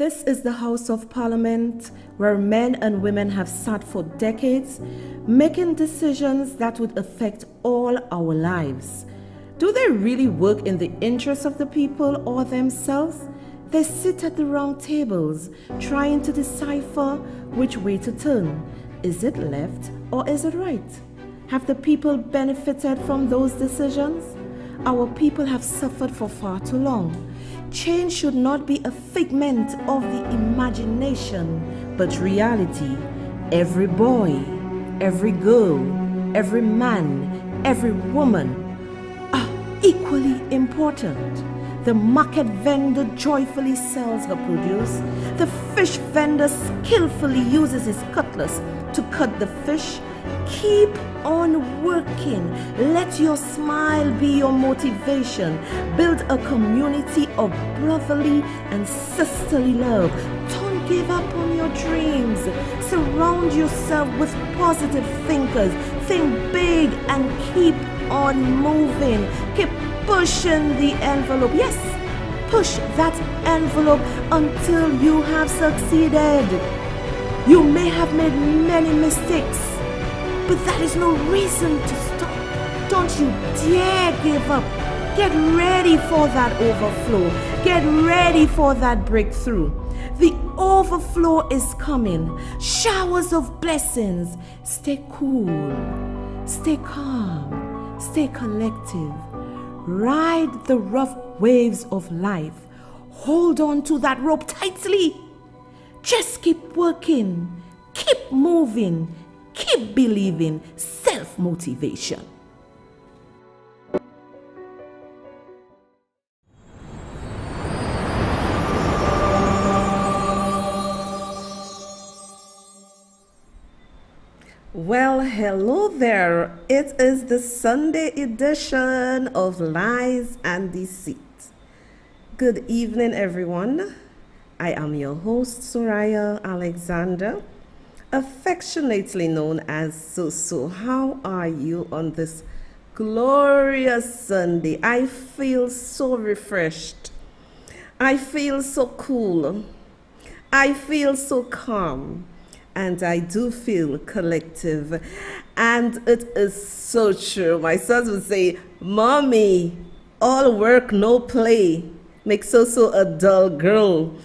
This is the House of Parliament where men and women have sat for decades, making decisions that would affect all our lives. Do they really work in the interests of the people or themselves? They sit at the round tables, trying to decipher which way to turn. Is it left or is it right? Have the people benefited from those decisions? Our people have suffered for far too long. Change should not be a figment of the imagination, but reality. Every boy, every girl, every man, every woman are equally important. The market vendor joyfully sells her produce. The fish vendor skillfully uses his cutlass to cut the fish. Keep on working. Let your smile be your motivation. Build a community of brotherly and sisterly love. Don't give up on your dreams. Surround yourself with positive thinkers. Think big and keep on moving. Keep pushing the envelope. Yes, push that envelope until you have succeeded. You may have made many mistakes, but that is no reason to stop. Don't you dare give up. Get ready for that overflow. Get ready for that breakthrough. The overflow is coming. Showers of blessings. Stay cool. Stay calm. Stay collective. Ride the rough waves of life. Hold on to that rope tightly. Just keep working. Keep moving. Keep believing. Self-motivation. Well, hello there. It is the Sunday edition of Lies and Deceit. Good evening, everyone. I am your host, Soraya Alexander, affectionately known as So. How are you on this glorious Sunday? I feel so refreshed. I feel so cool. I feel so calm. And I do feel collective. And it is so true. My sons would say, Mommy, all work, no play makes so a dull girl.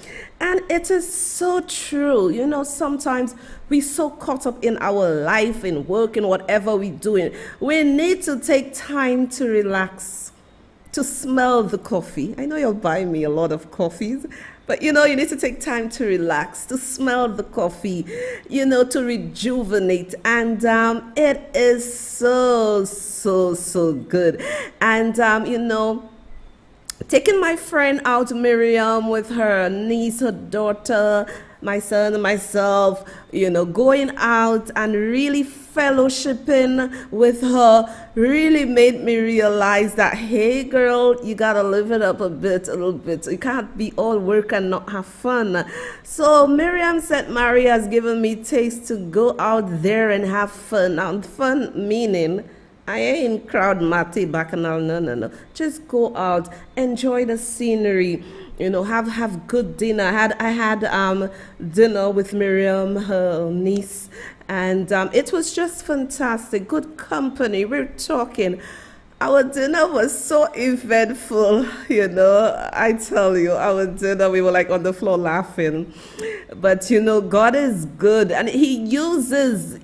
And it is so true. You know, sometimes we're so caught up in our life, in work, in whatever we're doing. We need to take time to relax, to smell the coffee. I know you'll buy me a lot of coffees, but you know, you need to take time to relax, to smell the coffee, you know, to rejuvenate. And it is so good. And, you know, taking my friend out, Miriam, with her niece, her daughter, my son and myself, you know, going out and really fellowshipping with her really made me realize that, hey girl, you gotta live it up a little bit. You can't be all work and not have fun. So Miriam said Maria has given me taste to go out there and have fun. Now fun meaning I ain't crowd Matty bacchanal, no. Just go out, enjoy the scenery, you know, have good dinner. I had dinner with Miriam, her niece, and it was just fantastic. Good company. We're talking. Our dinner was so eventful, you know. I tell you, our dinner, we were like on the floor laughing. But you know, God is good, and He uses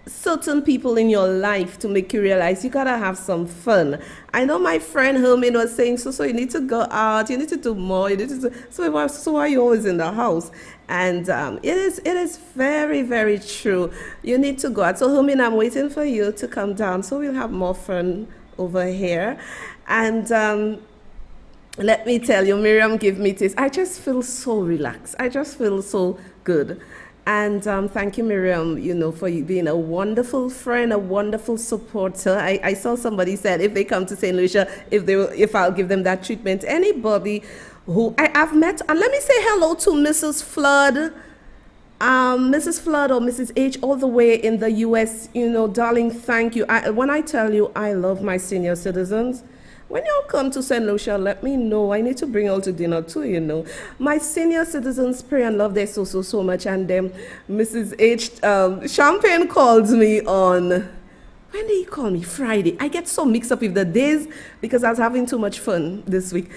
certain people in your life to make you realize you gotta have some fun. I know my friend Herman was saying, so you need to go out, you need to do more, you need to do, so why are you always in the house? And it is very true. You need to go out. So Herman, I'm waiting for you to come down so we'll have more fun over here. And let me tell you, Miriam gave me this. I just feel so relaxed. I just feel so good. And thank you, Miriam, you know, for you being a wonderful friend, a wonderful supporter. I saw somebody said if they come to St. Lucia, if I'll give them that treatment. Anybody who I've met, and let me say hello to Mrs. Flood, Mrs. Flood or Mrs. H, all the way in the U.S. You know, darling, thank you. When I tell you I love my senior citizens, when y'all come to St. Lucia, let me know. I need to bring y'all to dinner too, you know. My senior citizens pray and love their so much. And Mrs. H. Champagne called me on, when did he call me? Friday. I get so mixed up with the days because I was having too much fun this week.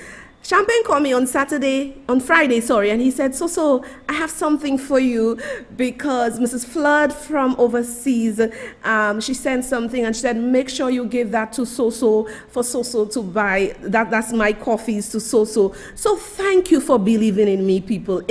Champagne called me on Friday, and he said, so, I have something for you because Mrs. Flood from overseas, she sent something and she said, make sure you give that to for to buy, that's my coffees to So thank you for believing in me, people.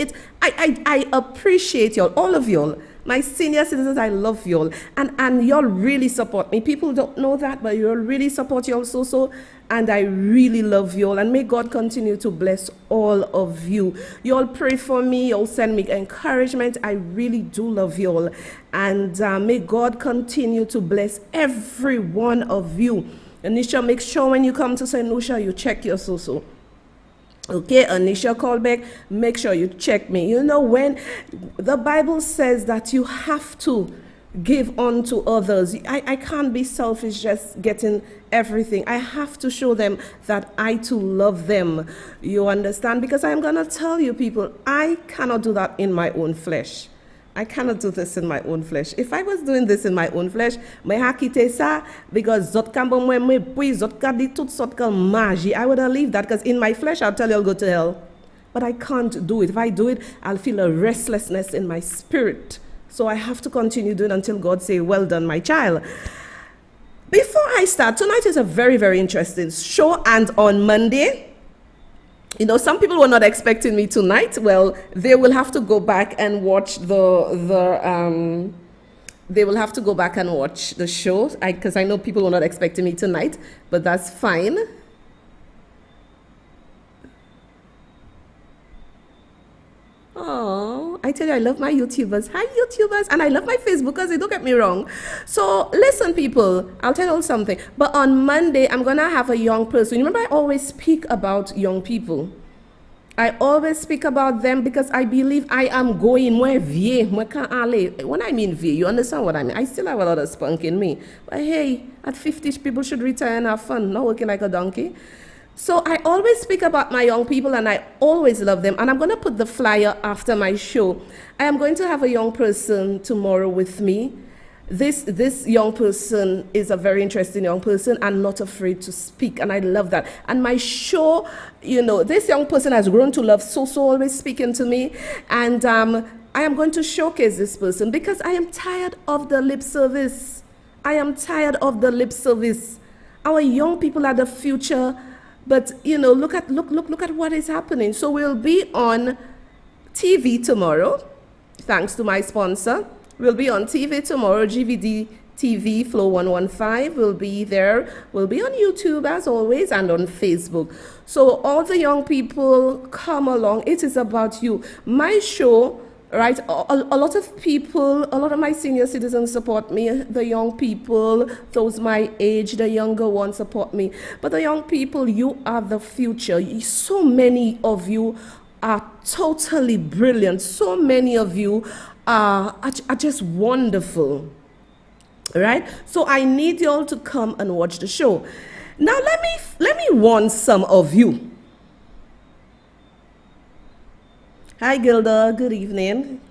I appreciate y'all, all of y'all. My senior citizens, I love y'all. And y'all really support me. People don't know that, but y'all really support y'all so. And I really love y'all. And may God continue to bless all of you. Y'all pray for me. Y'all send me encouragement. I really do love y'all. And may God continue to bless every one of you. Anisha, make sure when you come to St. Lucia, you check your so. Okay, Anisha Callback, make sure you check me. You know, when the Bible says that you have to give on to others, I can't be selfish just getting everything. I have to show them that I too love them. You understand? Because I'm going to tell you, people, I cannot do that in my own flesh. I cannot do this in my own flesh. If I was doing this in my own flesh, because I would have leave that, because in my flesh I'll tell you I'll go to hell. But I can't do it. If I do it, I'll feel a restlessness in my spirit. So I have to continue doing it until God say, well done, my child. Before I start, tonight is a very, very interesting show, and on Monday, you know, some people were not expecting me tonight. Well, they will have to go back and watch they will have to go back and watch the show, because I know people were not expecting me tonight, but that's fine. Oh, I tell you, I love my YouTubers. Hi, YouTubers. And I love my Facebookers. Don't get me wrong. So listen, people, I'll tell you something. But on Monday, I'm going to have a young person. Remember, I always speak about young people. I always speak about them because I believe I am going more vie. When I mean vie, you understand what I mean? I still have a lot of spunk in me. But hey, at 50, people should retire and have fun, not working like a donkey. So I always speak about my young people, and I always love them. And I'm going to put the flyer after my show. I am going to have a young person tomorrow with me. This young person is a very interesting young person and not afraid to speak, and I love that. And my show, you know, this young person has grown to love so always speaking to me, and I am going to showcase this person because I am tired of the lip service. I am tired of the lip service. Our young people are the future. But, you know, look at what is happening. So we'll be on TV tomorrow, thanks to my sponsor. We'll be on TV tomorrow, GVD TV, Flow 115. We'll be there. We'll be on YouTube, as always, and on Facebook. So all the young people, come along. It is about you. My show, right, a lot of people, a lot of my senior citizens support me. The young people, those my age, the younger ones support me. But the young people, you are the future. So many of you are totally brilliant. So many of you are just wonderful, right? So I need you all to come and watch the show. Now let me warn some of you. Hi, Gilda. Good evening.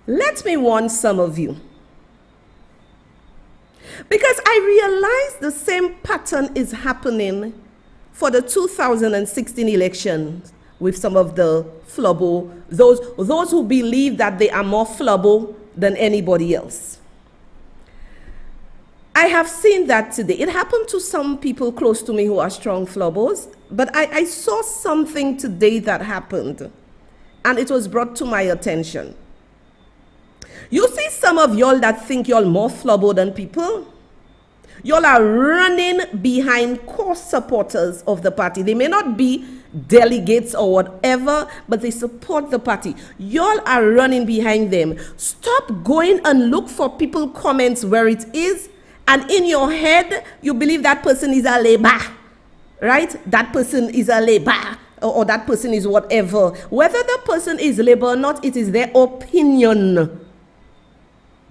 Let me warn some of you. Because I realize the same pattern is happening for the 2016 election with some of the flubbo, those who believe that they are more flubbo than anybody else. I have seen that today. It happened to some people close to me who are strong flubbos, but I saw something today that happened. And it was brought to my attention. You see some of y'all that think y'all more flubbo than people? Y'all are running behind core supporters of the party. They may not be delegates or whatever, but they support the party. Y'all are running behind them. Stop going and look for people comments where it is, and in your head, you believe that person is a Labour, right? That person is a Labour. Or that person is whatever. Whether the person is Labour or not, it is their opinion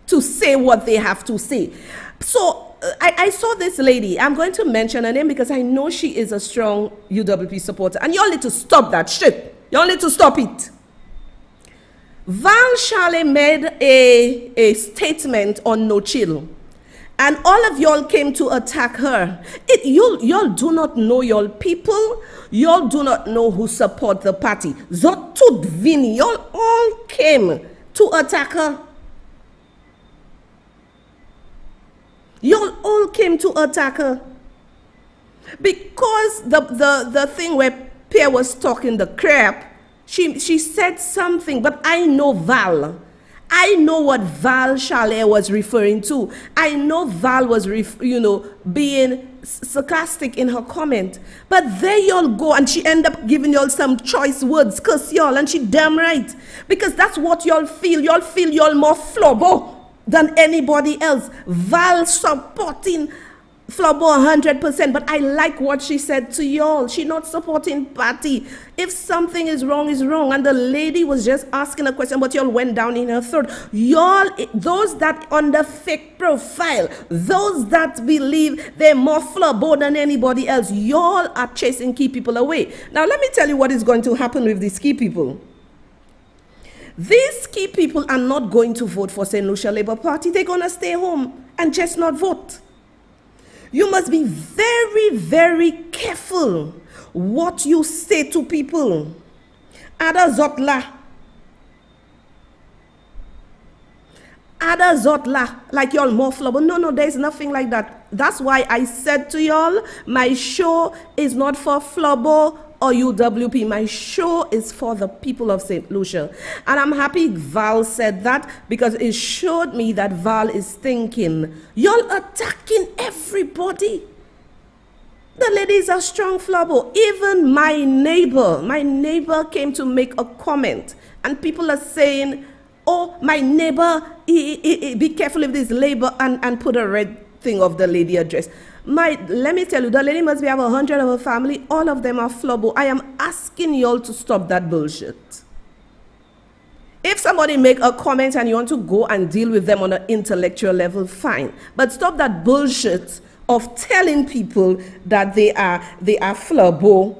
to say what they have to say. So I saw this lady. I'm going to mention her name because I know she is a strong UWP supporter. And y'all need to stop that shit. Y'all need to stop it. Val Charlie made a statement on No Chill. And all of y'all came to attack her. Y'all do not know y'all people. Y'all do not know who support the party. Zotut Vini, y'all all came to attack her. Y'all all came to attack her. Because the thing where Pierre was talking the crap, she said something, but I know Val. I know what Val Chalet was referring to. I know Val was, being sarcastic in her comment. But there y'all go, and she end up giving y'all some choice words, curse y'all, and she damn right. Because that's what y'all feel. Y'all feel y'all more flobbo than anybody else. Val supporting Flabo 100%, but I like what she said to y'all. She not supporting party. If something is wrong, is wrong. And the lady was just asking a question, but y'all went down in her throat. Y'all, those that under fake profile, those that believe they're more Flabo than anybody else, y'all are chasing key people away. Now, let me tell you what is going to happen with these key people. These key people are not going to vote for St. Lucia Labour Party. They're going to stay home and just not vote. You must be very, very careful what you say to people. Ada Zotla. Ada Zotla. Like y'all more flubber. No, there's nothing like that. That's why I said to y'all, my show is not for flubber or UWP. My show is for the people of St. Lucia. And I'm happy Val said that because it showed me that Val is thinking, y'all attacking everybody. The ladies are strong flubber. Even my neighbor came to make a comment. And people are saying, oh, my neighbor, be careful if this labor, and put a red thing of the lady address. Let me tell you, the lady must be have 100 of her family. All of them are flubbo. I am asking y'all to stop that bullshit. If somebody make a comment and you want to go and deal with them on an intellectual level, fine. But stop that bullshit of telling people that they are flubbo.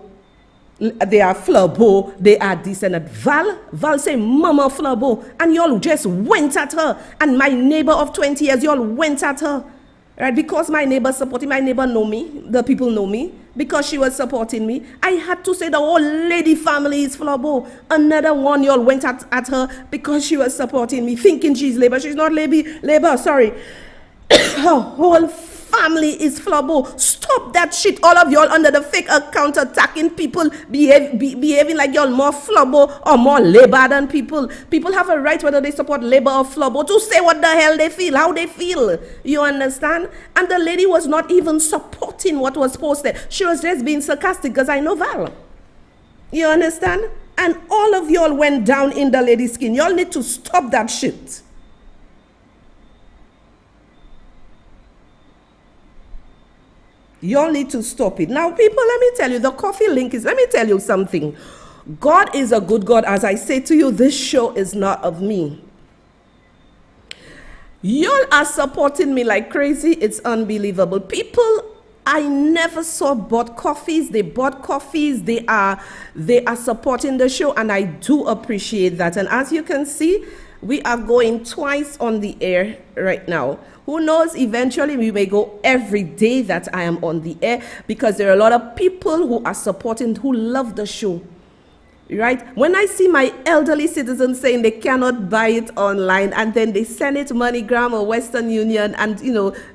They are flubbo. They are decent. Val say, Mama flubbo. And y'all just went at her. And my neighbor of 20 years, y'all went at her. Right, because my neighbor supporting, my neighbor know me, the people know me, because she was supporting me, I had to say the whole lady family is flubbo. Another one, y'all went at her because she was supporting me, thinking she's labor. She's not labor, sorry. Her whole family is flubbo. Stop that shit, all of y'all under the fake account attacking people, behaving like y'all more flubbo or more labor than people. People have a right, whether they support labor or flubbo, to say what the hell they feel, how they feel. You understand? And the lady was not even supporting what was posted. She was just being sarcastic because I know Val. You understand? And all of y'all went down in the lady's skin. Y'all need to stop that shit. Y'all need to stop it. Now, people, let me tell you, the coffee link is, let me tell you something. God is a good God. As I say to you, this show is not of me. Y'all are supporting me like crazy. It's unbelievable. People I never saw bought coffees. They bought coffees. They are supporting the show, and I do appreciate that. And as you can see, we are going twice on the air right now. Who knows, eventually we may go every day that I am on the air, because there are a lot of people who are supporting, who love the show. Right? When I see my elderly citizens saying they cannot buy it online, and then they send it to MoneyGram or Western Union and,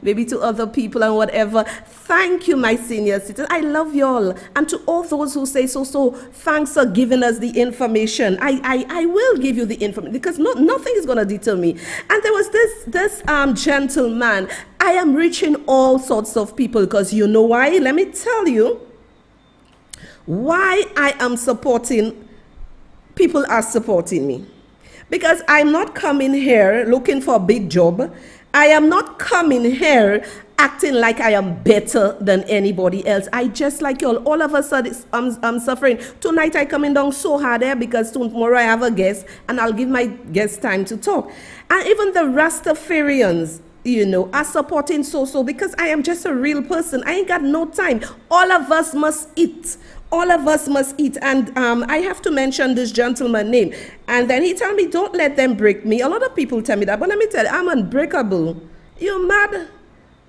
maybe to other people and whatever. Thank you, my senior citizens. I love y'all. And to all those who say so, thanks for giving us the information. I will give you the information, because nothing is going to deter me. And there was this gentleman. I am reaching all sorts of people, because you know why? Let me tell you why I am supporting. People are supporting me, because I'm not coming here looking for a big job. I am not coming here acting like I am better than anybody else. I just like y'all. All of a sudden, I'm suffering. Tonight I coming down so hard there, because tomorrow I have a guest, and I'll give my guest time to talk. And even the Rastafarians, are supporting so because I am just a real person. I ain't got no time. All of us must eat. All of us must eat. And I have to mention this gentleman's name. And then he told me, don't let them break me. A lot of people tell me that, but let me tell you, I'm unbreakable. You mad?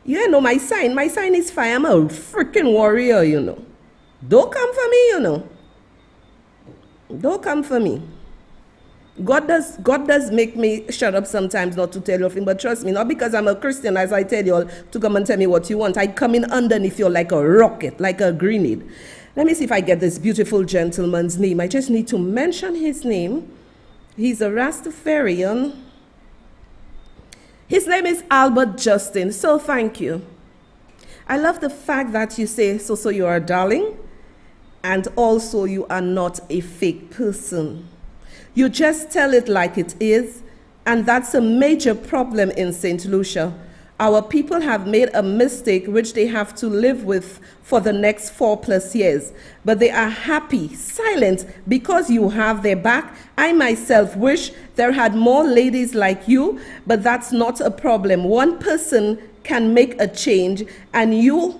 You know my sign. My sign is fire. I'm a freaking warrior, Don't come for me, Don't come for me. God does make me shut up sometimes not to tell you things, but trust me, not because I'm a Christian, as I tell you all, to come and tell me what you want. I come in underneath you like a rocket, like a grenade. Let me see if I get this beautiful gentleman's name. I just need to mention his name. He's a Rastafarian. His name is Albert Justin. So thank you. I love the fact that you say, so you are a darling, and also you are not a fake person. You just tell it like it is, and that's a major problem in St. Lucia. Our people have made a mistake which they have to live with for the next 4+ years. But they are happy, silent, because you have their back. I myself wish there had more ladies like you, but that's not a problem. One person can make a change, and you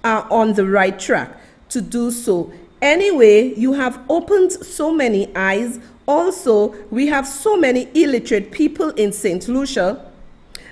are on the right track to do so. Anyway, you have opened so many eyes. Also, we have so many illiterate people in St. Lucia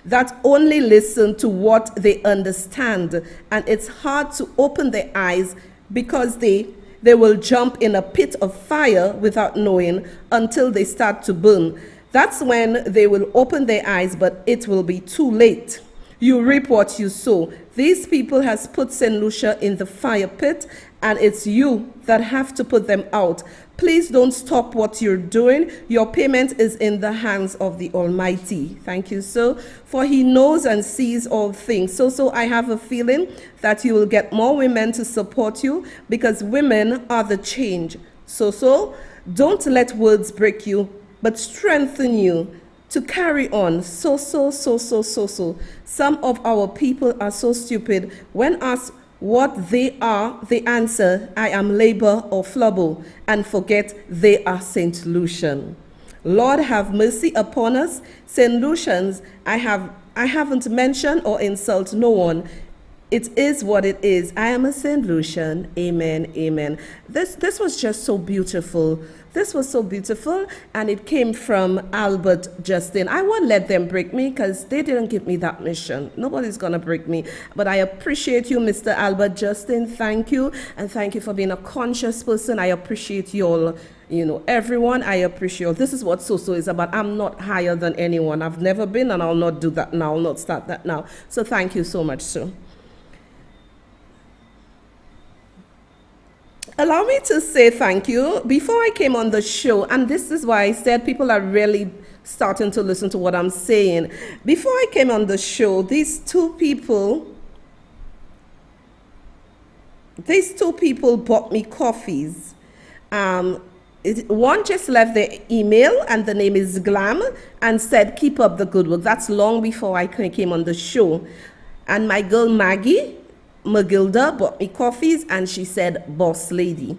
that only listen to what they understand. And it's hard to open their eyes because they will jump in a pit of fire without knowing until they start to burn. That's when they will open their eyes, but it will be too late. You reap what you sow. These people has put St. Lucia in the fire pit, and it's you that have to put them out. Please don't stop what you're doing. Your payment is in the hands of the Almighty. Thank you, sir, for he knows and sees all things. So I have a feeling that you will get more women to support you because women are the change. So don't let words break you, but strengthen you to carry on. So. Some of our people are so stupid. When asked what they are, they answer, I am Labour or Flubble, and forget they are St. Lucian. Lord have mercy upon us. St. Lucians, I haven't mentioned or insult no one. It is what it is. I am a St. Lucian. Amen, amen. This was just so beautiful. This was so beautiful, and it came from Albert Justin. I won't let them break me because they didn't give me that mission. Nobody's going to break me. But I appreciate you, Mr. Albert Justin. Thank you, and thank you for being a conscious person. I appreciate you all, everyone. I appreciate you all. This is what so is about. I'm not higher than anyone. I've never been, and I'll not do that now. I'll not start that now. So thank you so much, sir. Allow me to say thank you. Before I came on the show, and this is why I said people are really starting to listen to what I'm saying. Before I came on the show, these two people bought me coffees. One just left their email, and the name is Glam, and said, keep up the good work. That's long before I came on the show. And my girl Maggie Magilda bought me coffees, and she said, boss lady.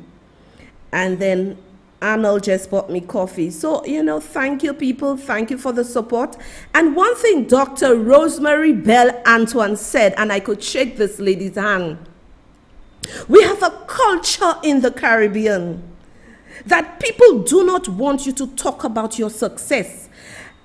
And then Arnold just bought me coffee. So, thank you, people. Thank you for the support. And one thing Dr. Rosemary Bell Antoine said, and I could shake this lady's hand. We have a culture in the Caribbean that people do not want you to talk about your success.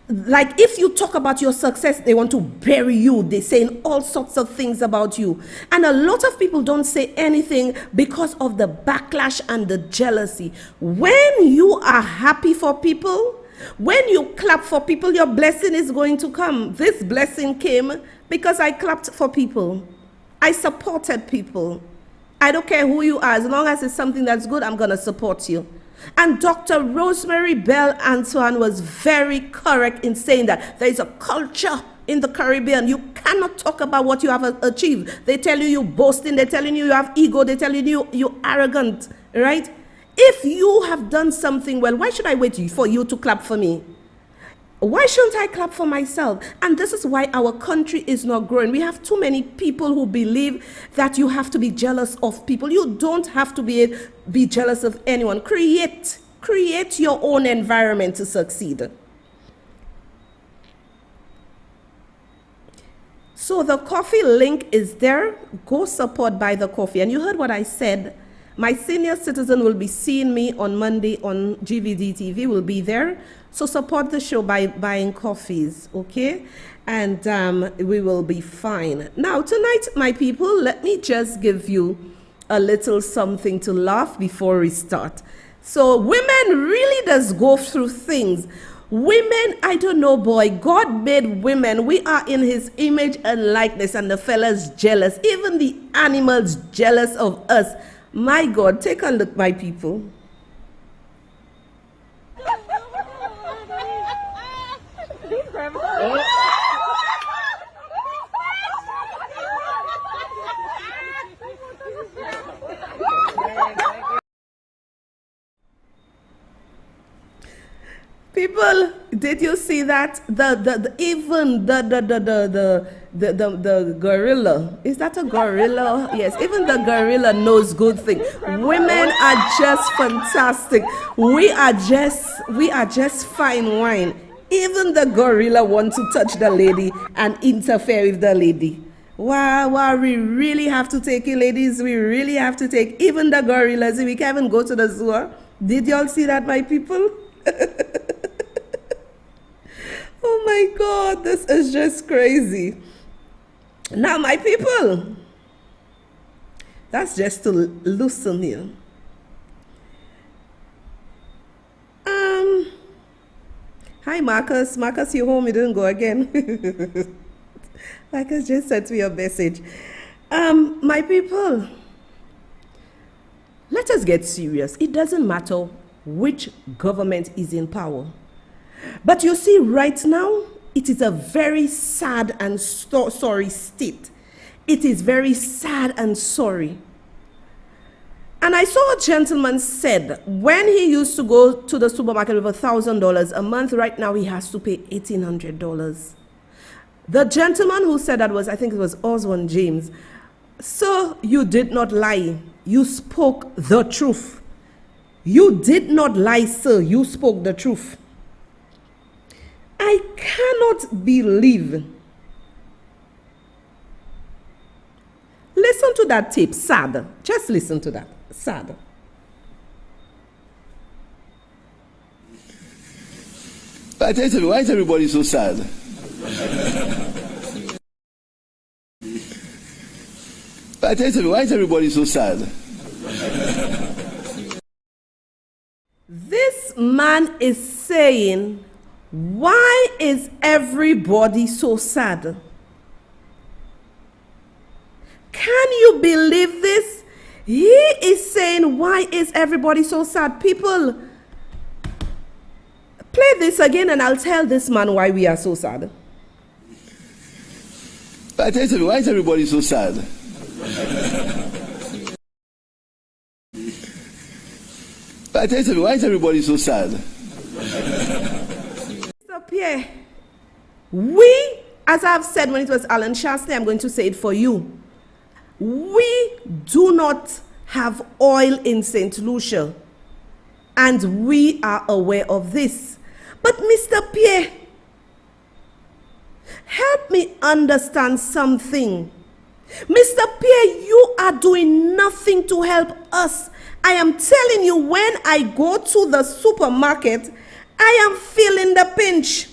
Like, if you talk about your success, they want to bury you. They're saying all sorts of things about you. And a lot of people don't say anything because of the backlash and the jealousy. When you are happy for people, when you clap for people, your blessing is going to come. This blessing came because I clapped for people. I supported people. I don't care who you are. As long as it's something that's good, I'm going to support you. And Dr. Rosemary Bell Antoine was very correct in saying that there is a culture in the Caribbean. You cannot talk about what you have achieved. They tell you you're boasting. They're telling you you have ego. They're telling you you're arrogant, right? If you have done something well, why should I wait for you to clap for me? Why shouldn't I clap for myself? And this is why our country is not growing. We have too many people who believe that you have to be jealous of people. You don't have to be jealous of anyone. Create your own environment to succeed. So the coffee link is there. Go support Buy the Coffee. And you heard what I said. My senior citizen will be seeing me on Monday on GVD TV. Will be there. So support the show by buying coffees, okay? And we will be fine. Now, tonight, my people, let me just give you a little something to laugh before we start. So women really does go through things. Women, I don't know, boy, God made women. We are in his image and likeness, and the fellas jealous. Even the animals jealous of us. My God, take a look, my people. People, did you see that? Even the gorilla, is that a gorilla? Yes, even the gorilla knows good things. Women are just fantastic. We are just fine wine. Even the gorilla wants to touch the lady and interfere with the lady. Wow, we really have to take it, ladies. We really have to take even the gorillas. We can't even go to the zoo. Did y'all see that, my people? Oh my God, this is just crazy. Now, my people, that's just to loosen you. Hi, Marcus. Marcus, you home? You didn't go again? Marcus just sent me a message. My people, let us get serious. It doesn't matter which government is in power. But you see, right now, it is a very sad and sorry state. It is very sad and sorry. And I saw a gentleman said when he used to go to the supermarket with $1,000 a month, right now he has to pay $1,800. The gentleman who said that was, I think it was Oswald James. Sir, you did not lie. You spoke the truth. You did not lie, sir. You spoke the truth. I cannot believe. Listen to that tape, sad. Just listen to that, sad. I tell you, why is everybody so sad? I tell you, why is everybody so sad? This man is saying, why is everybody so sad? Can you believe this? He is saying, why is everybody so sad? People, play this again and I'll tell this man why we are so sad. I tell you, why is everybody so sad? I tell you, why is everybody so sad? Mr. Pierre, we, as I've said when it was Alan Shastey, I'm going to say it for you. We do not have oil in St. Lucia, and we are aware of this. But Mr. Pierre, help me understand something. Mr. Pierre, you are doing nothing to help us. I am telling you, when I go to the supermarket, I am feeling the pinch.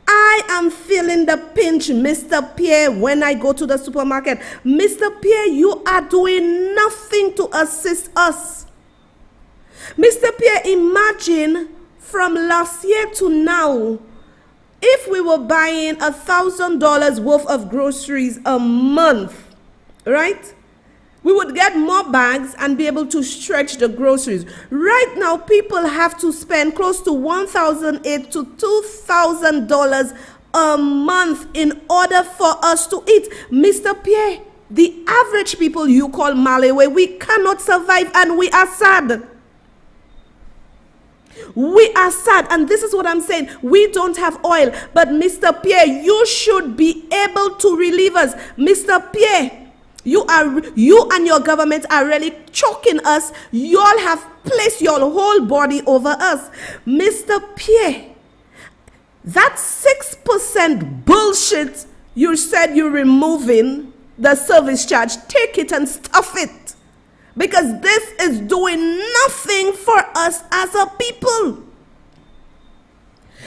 I am feeling the pinch, Mr. Pierre, when I go to the supermarket. Mr. Pierre, you are doing nothing to assist us. Mr. Pierre, imagine from last year to now, if we were buying $1,000 worth of groceries a month, right? We would get more bags and be able to stretch the groceries. Right now, people have to spend close to $1,800 to $2,000 a month in order for us to eat. Mr. Pierre, the average people you call Malawi, we cannot survive and we are sad. We are sad, and this is what I'm saying. We don't have oil, but Mr. Pierre, you should be able to relieve us. Mr. Pierre, you and your government are really choking us. You all have placed your whole body over us. Mr. Pierre, that 6% bullshit You said you're removing the service charge. Take it and stuff it. Because this is doing nothing for us as a people.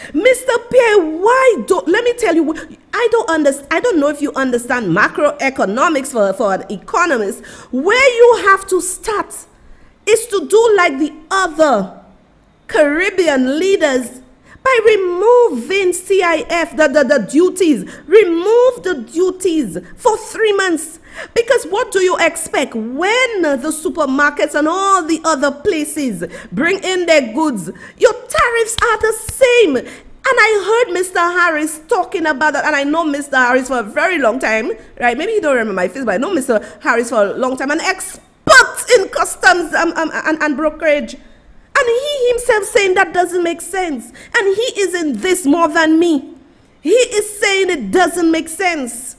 Mr. Pierre, let me tell you, I don't know if you understand macroeconomics for an economist. Where you have to start is to do like the other Caribbean leaders by removing CIF, the duties. Remove the duties for 3 months. Because what do you expect when the supermarkets and all the other places bring in their goods? Your tariffs are the same. And I heard Mr. Harris talking about that. And I know Mr. Harris for a very long time, right? Maybe you don't remember my face, but I know Mr. Harris for a long time. An expert in customs and brokerage. And he himself saying that doesn't make sense. And he is in this more than me. He is saying it doesn't make sense.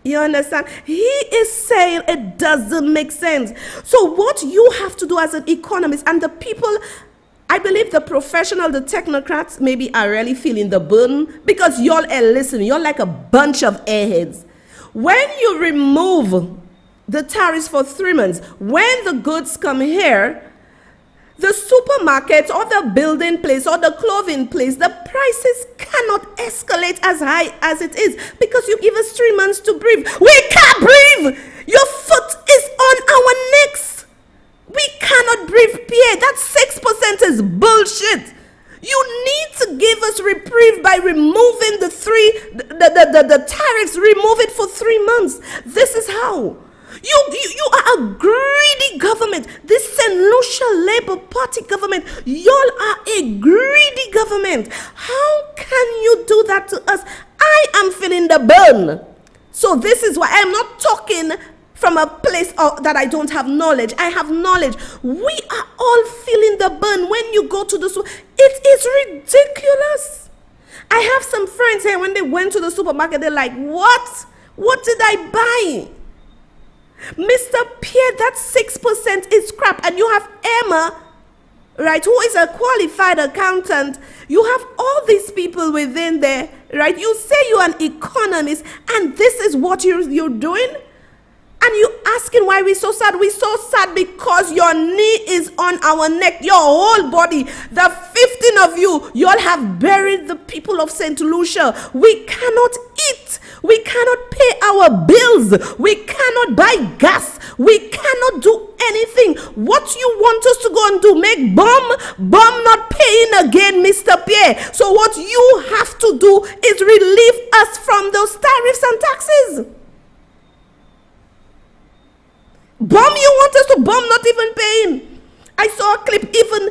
You understand? He is saying it doesn't make sense. So what you have to do as an economist, and the people, I believe the professional, the technocrats maybe are really feeling the burden, because y'all are listening. You're like a bunch of airheads. When you remove the tariffs for 3 months, when the goods come here, the supermarket or the building place or the clothing place, the prices cannot escalate as high as it is, because you give us 3 months to breathe. We can't breathe. Your foot is on our necks. We cannot breathe, Pierre. That 6% is bullshit. You need to give us reprieve by removing the tariffs. Remove it for 3 months. This is how. You are a greedy government. This St. Lucia Labour Party government, y'all are a greedy government. How can you do that to us? I am feeling the burn. So this is why I am not talking from a place that I don't have knowledge. I have knowledge. We are all feeling the burn when you go to the store. It is ridiculous. I have some friends here, when they went to the supermarket, they're like, what? What did I buy? Mr. Pierre, that 6% is crap. And you have Emma, right, who is a qualified accountant. You have all these people within there, right? You say you're an economist, and this is what you're doing? And you asking why we're so sad? We're so sad because your knee is on our neck, your whole body. The 15 of you, y'all have buried the people of St. Lucia. We cannot eat. We cannot pay our bills. We cannot buy gas. We cannot do anything. What you want us to go and do? Make bomb not paying again, Mr. Pierre. So what you have to do is relieve us from those tariffs and taxes. Bomb, you want us to bomb not even paying? I saw a clip, even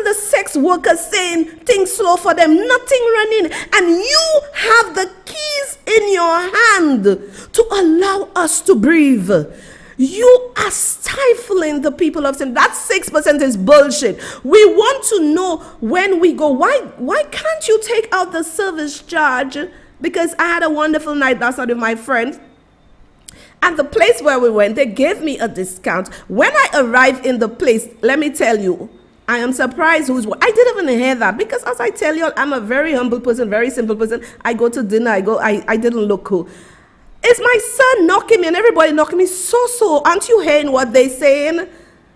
the sex workers saying things slow for them, nothing running. And you have the keys in your hand to allow us to breathe. You are stifling the people of sin. That 6% is bullshit. We want to know when we go, why can't you take out the service charge? Because I had a wonderful night last night with my friends. And the place where we went, they gave me a discount. When I arrived in the place, let me tell you, I am surprised I didn't even hear that, because as I tell you, I'm a very humble person, very simple person. I go to dinner, I didn't look cool. It's my son knocking me and everybody knocking me. So, aren't you hearing what they're saying?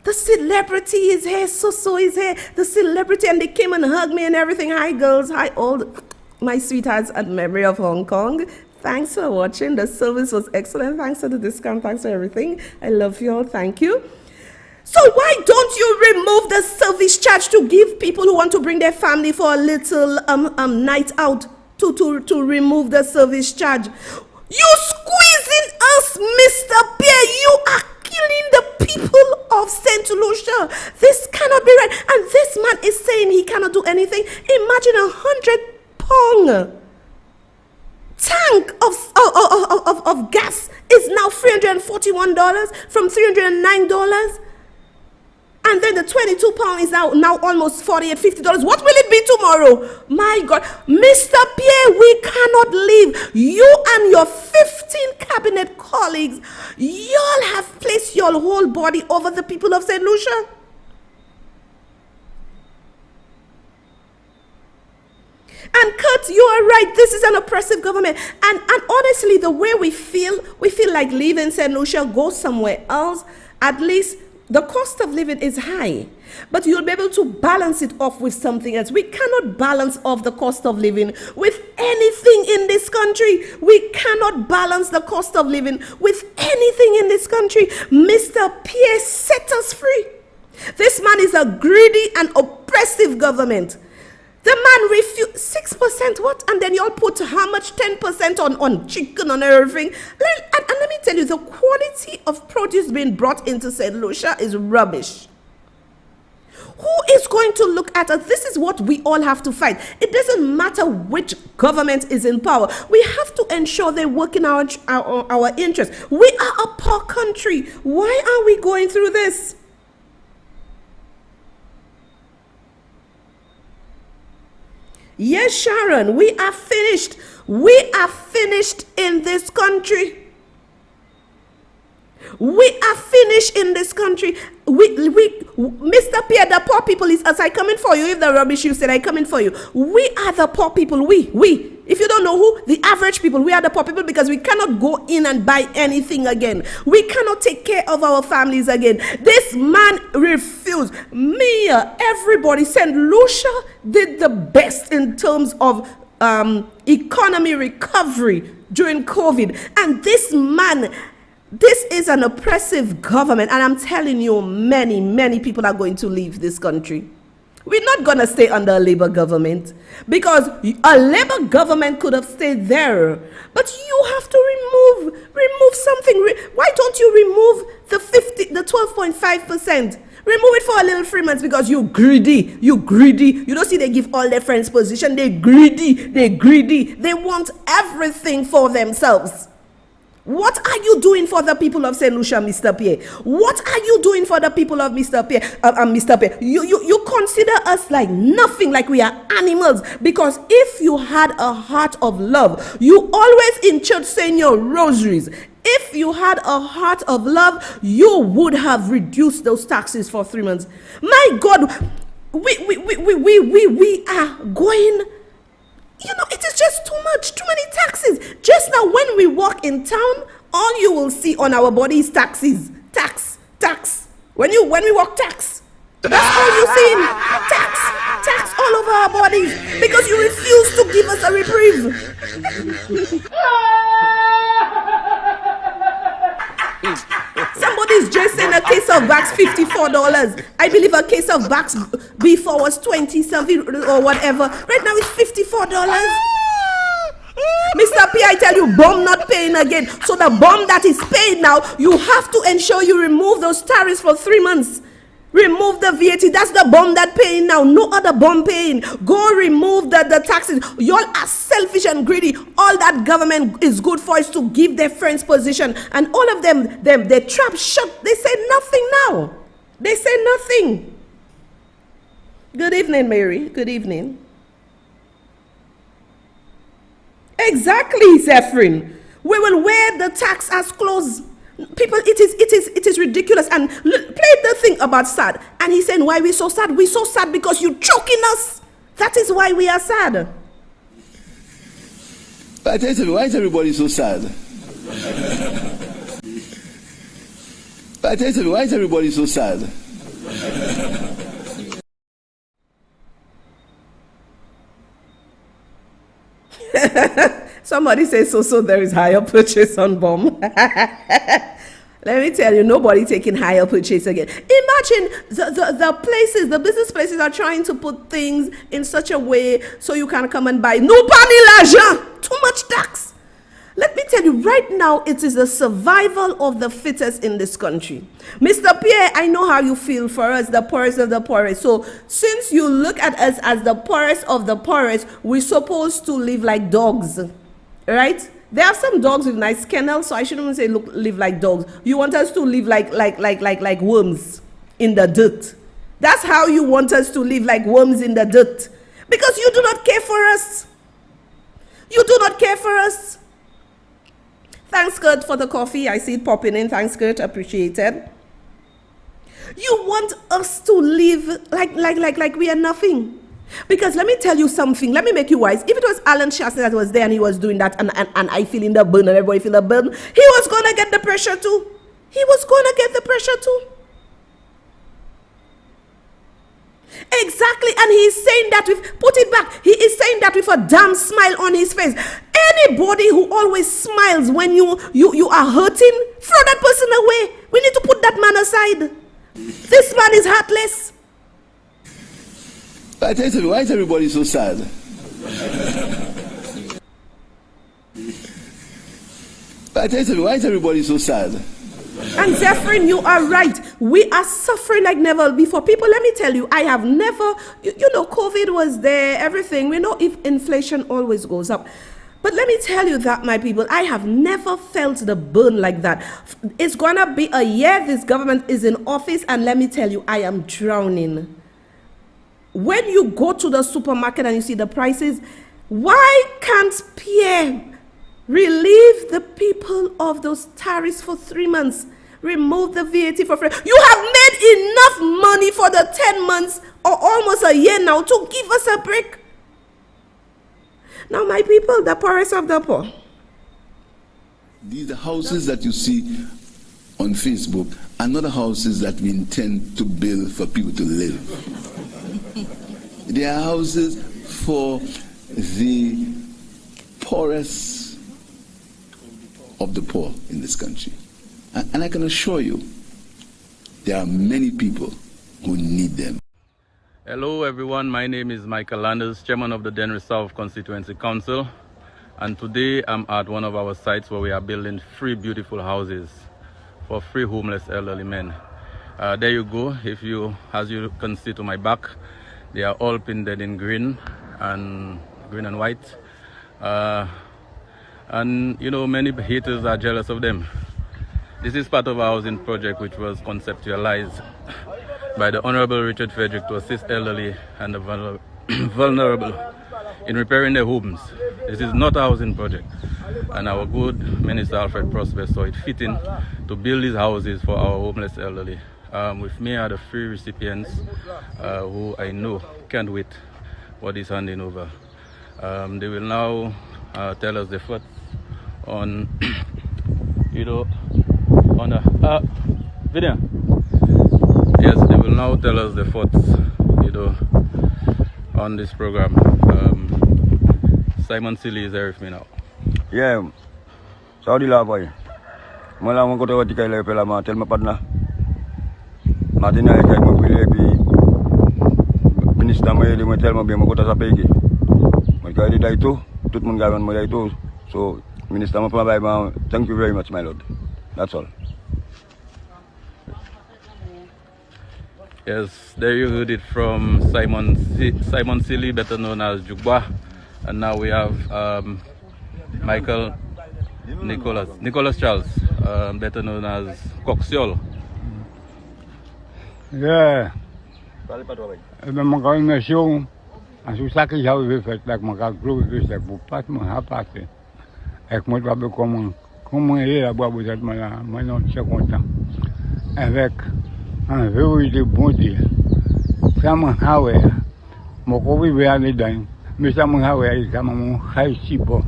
The celebrity is here, so is here. The celebrity, and they came and hugged me and everything. Hi girls, hi all my sweethearts at Memory of Hong Kong. Thanks for watching. The service was excellent. Thanks for the discount. Thanks for everything. I love you all. Thank you. So why don't you remove the service charge to give people who want to bring their family for a little night out to remove the service charge? You squeezing us, Mr. Pierre. You are killing the people of St. Lucia. This cannot be right. And this man is saying he cannot do anything. Imagine 100-pound tank of gas is now $341 from $309. And then the 22-pound is now almost $48, $50. What will it be tomorrow? My God. Mr. Pierre, we cannot leave. You and your 15 cabinet colleagues, y'all have placed your whole body over the people of St. Lucia. And But you are right. This is an oppressive government. And honestly, the way we feel like leaving St. Lucia, go somewhere else. At least the cost of living is high. But you'll be able to balance it off with something else. We cannot balance off the cost of living with anything in this country. We cannot balance the cost of living with anything in this country. Mr. Pierre set us free. This man is a greedy and oppressive government. The man refused 6%, what? And then y'all put how much? 10% on chicken, on everything. And let me tell you, the quality of produce being brought into St. Lucia is rubbish. Who is going to look at us? This is what we all have to fight. It doesn't matter which government is in power. We have to ensure they work in our interest. We are a poor country. Why are we going through this? Yes, Sharon, we are finished. We are finished in this country. We are finished in this country. Mr. Pierre, the poor people is us. I coming for you. If the rubbish you said, I coming for you. We are the poor people. We. If you don't know who, the average people, we are the poor people because we cannot go in and buy anything again. We cannot take care of our families again. This man refused. Mia, everybody, St. Lucia did the best in terms of economy recovery during COVID. And this man, this is an oppressive government, and I'm telling you, many people are going to leave this country. We're not going to stay under a Labour government because a Labour government could have stayed there. But you have to remove something. Why don't you remove the 12.5%? Remove it for a little 3 months because you greedy. You don't see they give all their friends position. They greedy. They want everything for themselves. What are you doing for the people of St. Lucia, Mr. Pierre? What are you doing for the people of Mr. Pierre? Mr. Pierre, you consider us like nothing, like we are animals. Because if you had a heart of love, you always in church saying your rosaries. If you had a heart of love, you would have reduced those taxes for 3 months. My God, we are going. You know, it is just too much, too many taxes. Just now, when we walk in town, all you will see on our body is taxes. Tax. When we walk, tax. That's all you see. Tax all over our bodies because you refuse to give us a reprieve. Somebody's just saying a case of Bax $54. I believe a case of Bax before was 20 something or whatever. Right now it's $54. Mr. P, I tell you, bomb not paying again. So the bomb that is paid now, you have to ensure you remove those tariffs for 3 months. Remove the VAT. That's the bomb that paying now. No other bomb paying. Go remove the taxes. Y'all are selfish and greedy. All that government is good for is to give their friends position. And all of them, they trap shut. They say nothing now. They say nothing. Good evening, Mary. Good evening. Exactly, Zephyrin. We will wear the tax as clothes. People, it is ridiculous. And play the thing about sad. And he's saying, why we so sad? We're so sad because you're choking us. That is why we are sad. But I tell you, why is everybody so sad? But I tell you, why is everybody so sad? Somebody says so there is higher purchase on bomb. Let me tell you, nobody taking higher purchase again. Imagine the places, the business places are trying to put things in such a way so you can come and buy. No pani l'argent! Too much tax. Let me tell you, right now, it is the survival of the fittest in this country. Mr. Pierre, I know how you feel for us, the poorest of the poorest. So since you look at us as the poorest of the poorest, we're supposed to live like dogs, right? There are some dogs with nice kennels, so I shouldn't even say live like dogs. You want us to live like worms in the dirt. That's how you want us to live, like worms in the dirt. Because you do not care for us. You do not care for us. Thanks, Kurt, for the coffee. I see it popping in. Thanks, Kurt. Appreciated. You want us to live like we are nothing. Because let me tell you something, let me make you wise. If it was Alan Shaston that was there and he was doing that and I feeling the burn and everybody feel the burn, he was going to get the pressure too. He was going to get the pressure too. Exactly, and he's saying that with, put it back, he is saying that with a damn smile on his face. Anybody who always smiles when you are hurting, throw that person away. We need to put that man aside. This man is heartless. I tell you, why is everybody so sad? I tell you, why is everybody so sad? And Zephyrin, you are right. We are suffering like never before. People, let me tell you, I have never, you know, COVID was there, everything. We know if inflation always goes up. But let me tell you that, my people, I have never felt the burn like that. It's going to be a year this government is in office, and let me tell you, I am drowning. When you go to the supermarket and you see the prices, why can't Pierre relieve the people of those tariffs for 3 months? Remove the VAT for free. You have made enough money for the 10 months or almost a year now to give us a break. Now, my people, the poorest of the poor. These are houses that you see on Facebook are not the houses that we intend to build for people to live. They are houses for the poorest of the poor in this country. And I can assure you, there are many people who need them. Hello everyone, my name is Michael Landers, Chairman of the Denver South Constituency Council, and today I'm at one of our sites where we are building 3 beautiful houses for 3 homeless elderly men. There you go. As you can see to my back, they are all painted in green and white, and you know, many haters are jealous of them. This is part of our housing project which was conceptualized by the Honorable Richard Frederick to assist elderly and the vulnerable in repairing their homes. This is not a housing project, and our good Minister Alfred Prosper saw it fitting to build these houses for our homeless elderly. With me are the 3 recipients who I know can't wait what is handing over. They will now tell us the thoughts on, you know, on a video. Yes, they will now tell us the thoughts, you know, on this program. Simon Silly is there with me now. Yeah, Saudi la boy. Mala mo ko to tikay le pela ma tel ma padna. Matina kay mo pile bi minister mo yeli mo tel mo bi mo ko ta sa pegi. Mo kay di dai to, tout mon gawan mo dai to. So minister mo pa bay ma, thank you very much my lord. That's all. Yes, there you heard it from Simon Silly, better known as Jugba, and now we have Michael Nicholas Charles, better known as Coxiol. Yeah. Maka immersion, ang susah ke jauh lebih tak maka keluar itu tak buat mengapa sih? Ek moet wat bekomen, komen hier buat buat malah mana saya content avec un véritable bon Dieu. Ça m'a hawe, mon copain vient de dans, mais ça m'a hawe, il m'a mon haïti bon.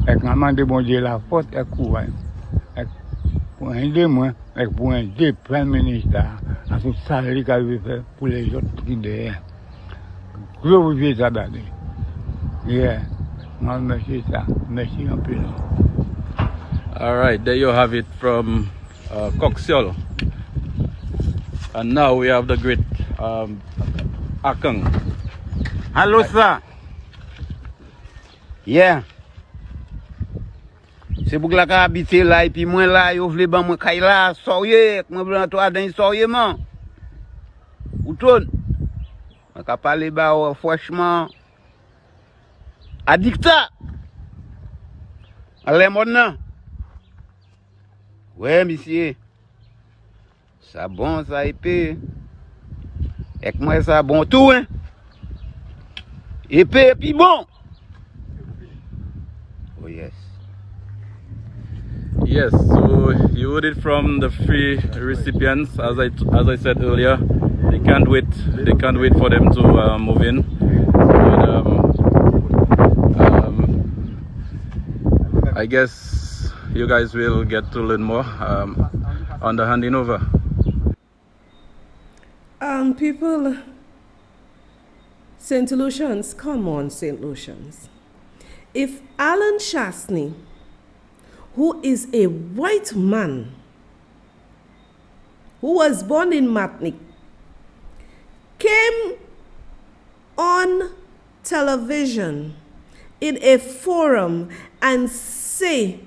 Ek m'a demandé bon Dieu la faute est quoi? Ek pour aider moi, ek pour aider Premier ministre. À son salaire qu'il avait fait pour les autres qui derrière. Glorifier ça d'aller. Yeah. Moi, merci ça. Merci un peu. All right, there you have it from Coxiol. And now we have the great Akang. Hello, sir. Yeah. C'est pour que la habiter là et puis moi là, yo vle ban moi kay là, soye, moi blanc toi dans soye man. Ou ton. On ka parler ba franchement addicta. Allez mon nan. Ouais monsieur. Ça bon ça épée. Et moi ça bon tout hein. Épée et puis bon. Oh yes. Yes, so you heard it from the 3 recipients. As I said earlier, they can't wait for them to move in. I guess you guys will get to learn more on the handing over. People, St. Lucians, come on, St. Lucians. If Alan Chastney, who is a white man, who was born in Matnik, came on television in a forum and say,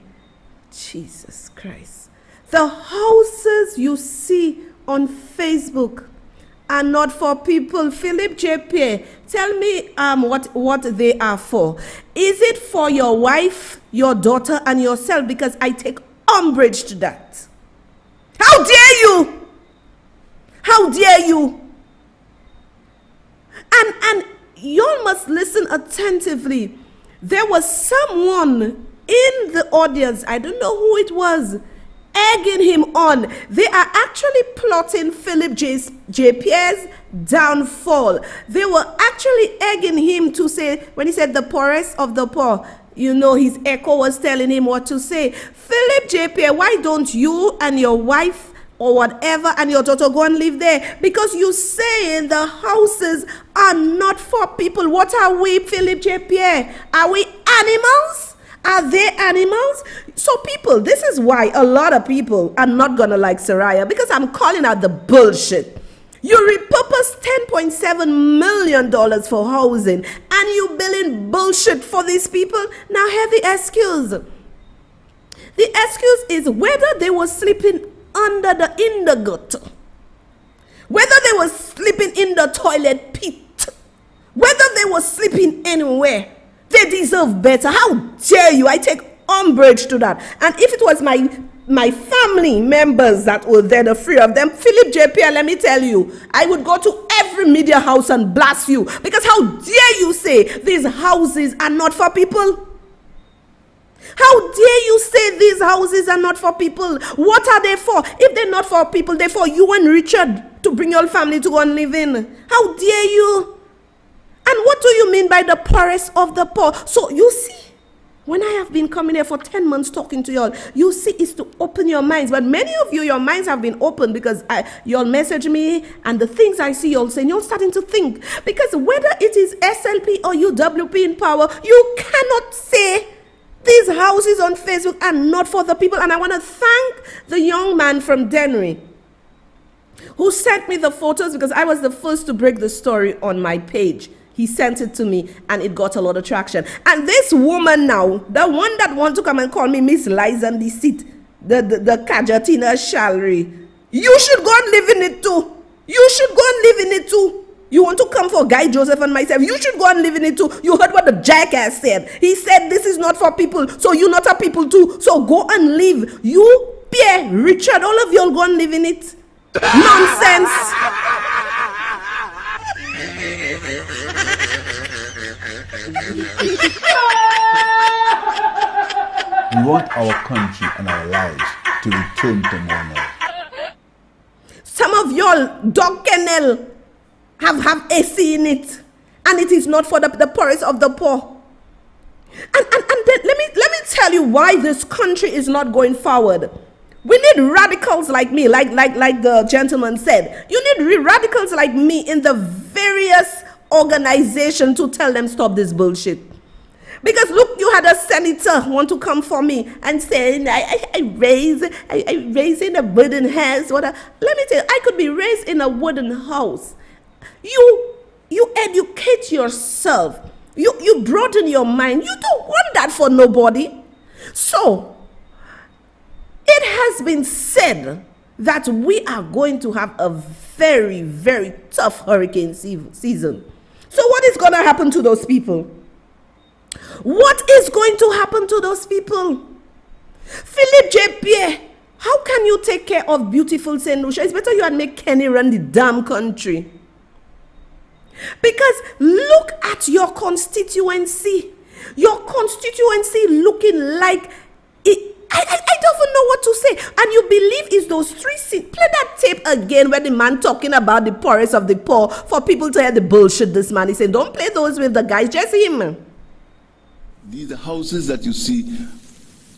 Jesus Christ, the houses you see on Facebook are not for people. Philip J. Pierre, tell me what they are for. Is it for your wife, your daughter, and yourself? Because I take umbrage to that. How dare you? How dare you? And y'all must listen attentively. There was someone in the audience, I don't know who it was, egging him on. They are actually plotting Philip J. Pierre's downfall. They were actually egging him to say, when he said the poorest of the poor, you know, his echo was telling him what to say. Philip J. Pierre, why don't you and your wife or whatever and your daughter go and live there? Because you saying the houses are not for people. What are we, Philip J. Pierre? Are we animals? Are they animals? So people, this is why a lot of people are not going to like Soraya, because I'm calling out the bullshit. You repurposed $10.7 million for housing and you billing bullshit for these people. Now hear the excuse. The excuse is whether they were sleeping in the gutter, whether they were sleeping in the toilet pit, whether they were sleeping anywhere. They deserve better. How dare you? I take umbrage to that. And if it was my family members that were there, the three of them, Philip J. Pierre, let me tell you, I would go to every media house and blast you. Because how dare you say these houses are not for people? How dare you say these houses are not for people? What are they for? If they're not for people, they're for you and Richard to bring your family to go and live in. How dare you? And what do you mean by the poorest of the poor? So you see, when I have been coming here for 10 months talking to y'all, you see, it's to open your minds. But many of you, your minds have been opened because y'all message me and the things I see y'all saying, you're starting to think. Because whether it is SLP or UWP in power, you cannot say these houses on Facebook are not for the people. And I want to thank the young man from Dennery who sent me the photos, because I was the first to break the story on my page. He sent it to me and it got a lot of traction. And this woman now, the one that want to come and call me Miss Lies and Deceit, the Kajatina Shalry, you should go and live in it too. You should go and live in it too. You want to come for Guy Joseph and myself, you should go and live in it too. You heard what the jackass said. He said this is not for people, so you're not a people too. So go and live. You, Pierre, Richard, all of y'all go and live in it. Nonsense. We want our country and our lives to return to normal. Some of y'all, dog kennel, have AC in it, and it is not for the poorest of the poor. And then let me tell you why this country is not going forward. We need radicals like me, like the gentleman said. You need radicals like me in the various organizations to tell them stop this bullshit. Because look, you had a senator want to come for me and say, I raise in a wooden house. Let me tell you, I could be raised in a wooden house. You educate yourself. You broaden your mind. You don't want that for nobody. So, it has been said that we are going to have a very, very tough hurricane season. So what is going to happen to those people? What is going to happen to those people? Philip J. Pierre, how can you take care of beautiful St. Lucia? It's better you had make Kenny run the damn country. Because look at your constituency. Your constituency looking like it. I don't even know what to say. And you believe it's those three seats. Play that tape again where the man talking about the poorest of the poor for people to hear the bullshit this man is saying. Don't play those with the guys, just him. These houses that you see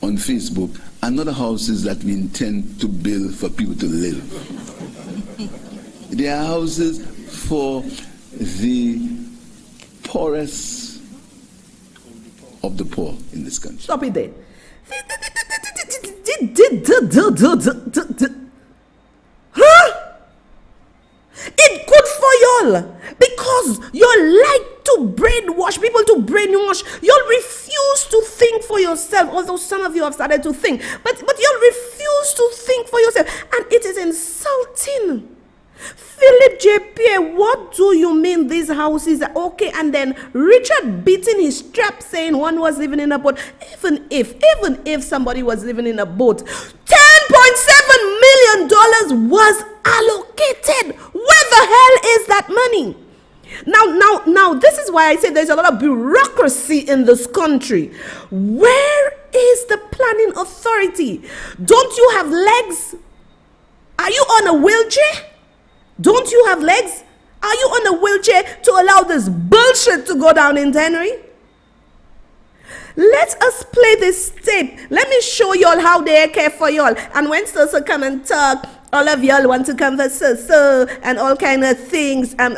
on Facebook are not the houses that we intend to build for people to live. They are houses for the poorest of the poor in this country. Stop it there. Huh? It's good for y'all because y'all like to brainwash people, to brainwash. Y'all refuse to think for yourself, although some of you have started to think, but y'all refuse to think for yourself, and it is insulting. Philip J. Pierre, what do you mean these houses are okay? And then Richard beating his strap saying one was living in a boat. Even if somebody was living in a boat, $10.7 million was allocated. Where the hell is that money? Now, this is why I say there's a lot of bureaucracy in this country. Where is the planning authority? Don't you have legs? Are you on a wheelchair? Don't you have legs? Are you on a wheelchair to allow this bullshit to go down in Henry? Let us play this tape. Let me show y'all how they care for y'all. And when Soso come and talk, all of y'all want to converse Soso and all kind of things. No.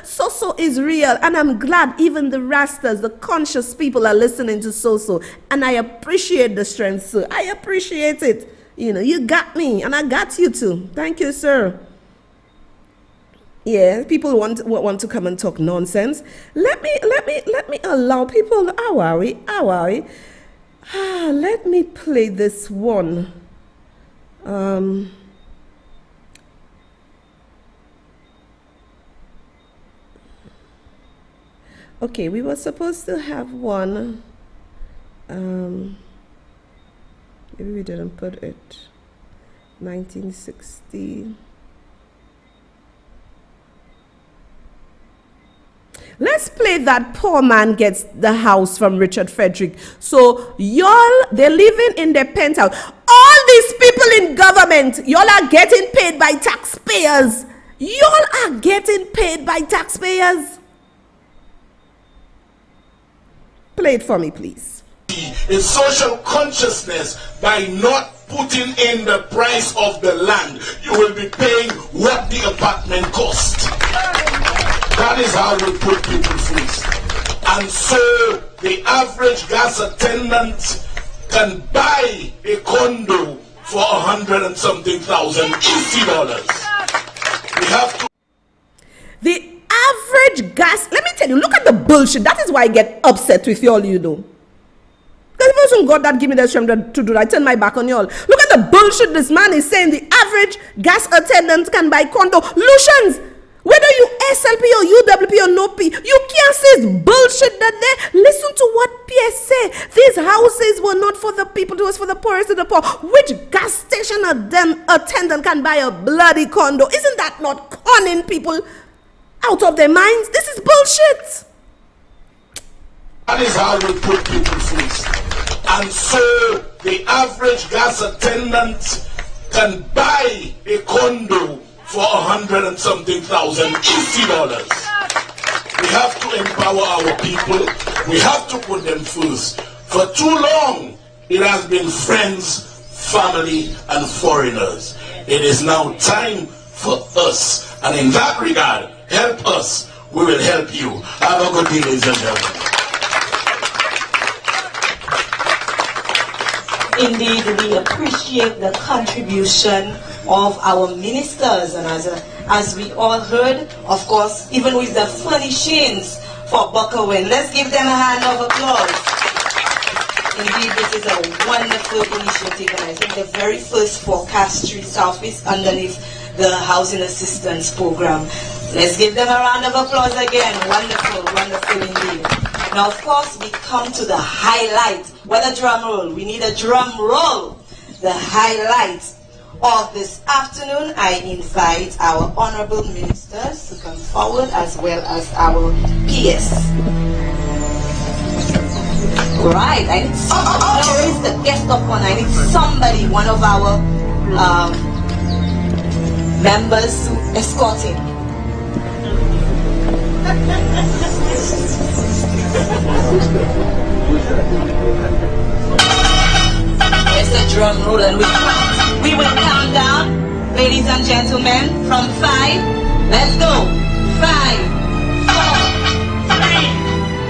Soso is real. And I'm glad even the Rastas, the conscious people are listening to Soso. And I appreciate the strength, sir. I appreciate it. You know, you got me and I got you too. Thank you, sir. Yeah, people want to come and talk nonsense. Let me allow people. How are we? Let me play this one. Okay, we were supposed to have one. Maybe we didn't put it. 1960. Let's play that poor man gets the house from Richard Frederick. So y'all, they're living in their penthouse. All these people in government, y'all are getting paid by taxpayers. Y'all are getting paid by taxpayers. Play it for me, please. In social consciousness, by not putting in the price of the land, you will be paying what the apartment cost. That is how we put people first. And so the average gas attendant can buy a condo for $100 and something thousand $80. We have to. The average gas, let me tell you, look at the bullshit. That is why I get upset with y'all, you know. Because if it wasn't God that give me the strength to do that, I turn my back on y'all. Look at the bullshit this man is saying. The average gas attendant can buy condo. Lucians, whether you SLP or UWP or no P, you can't say it's bullshit that they listen to what PS say. These houses were not for the people, it was for the poorest of the poor. Which gas station attendant can buy a bloody condo? Isn't that not conning people out of their minds? This is bullshit. That is how we put people first. And so the average gas attendant can buy a condo for $100 and something thousand $80. We have to empower our people. We have to put them first. For too long, it has been friends, family, and foreigners. It is now time for us. And in that regard, help us. We will help you. Have a good day, ladies and gentlemen. Indeed, we appreciate the contribution of our ministers, and as we all heard, of course, even with the furnishings for Buckawin, let's give them a hand of applause. Indeed, this is a wonderful initiative, and I think the very first for Cass Street Southeast underneath the Housing Assistance Program. Let's give them a round of applause again. Wonderful, wonderful indeed. Now, of course, we come to the highlight. What a drum roll. We need a drum roll. The highlight of this afternoon, I invite our honorable ministers to come forward as well as our PS. Right, I need somebody. Where is the guest of honor? I need somebody, one of our members to escort him. a drum roll and we will count down, ladies and gentlemen, from 5. Let's go. 5, 4, 3,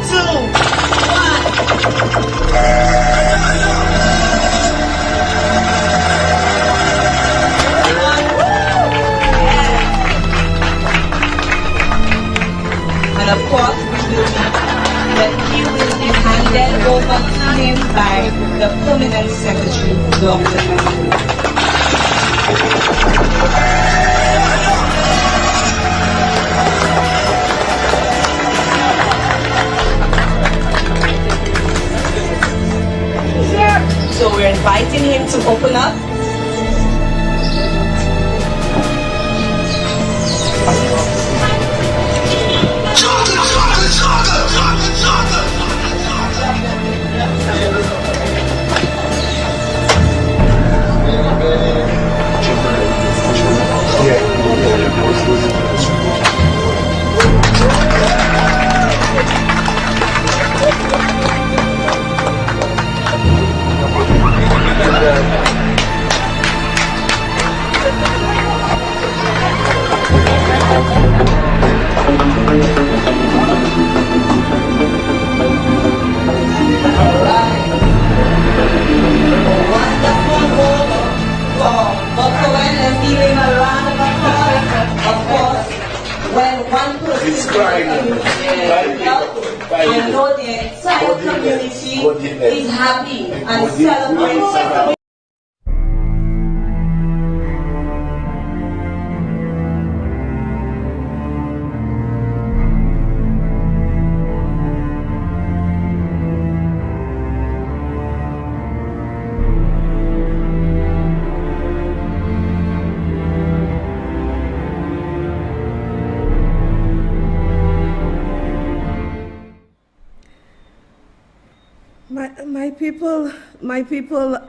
2, 1. And of course, the key will be handed over to him by the permanent secretary, Dr. So we're inviting him to open up. I know the entire community is happy and celebrating. My people,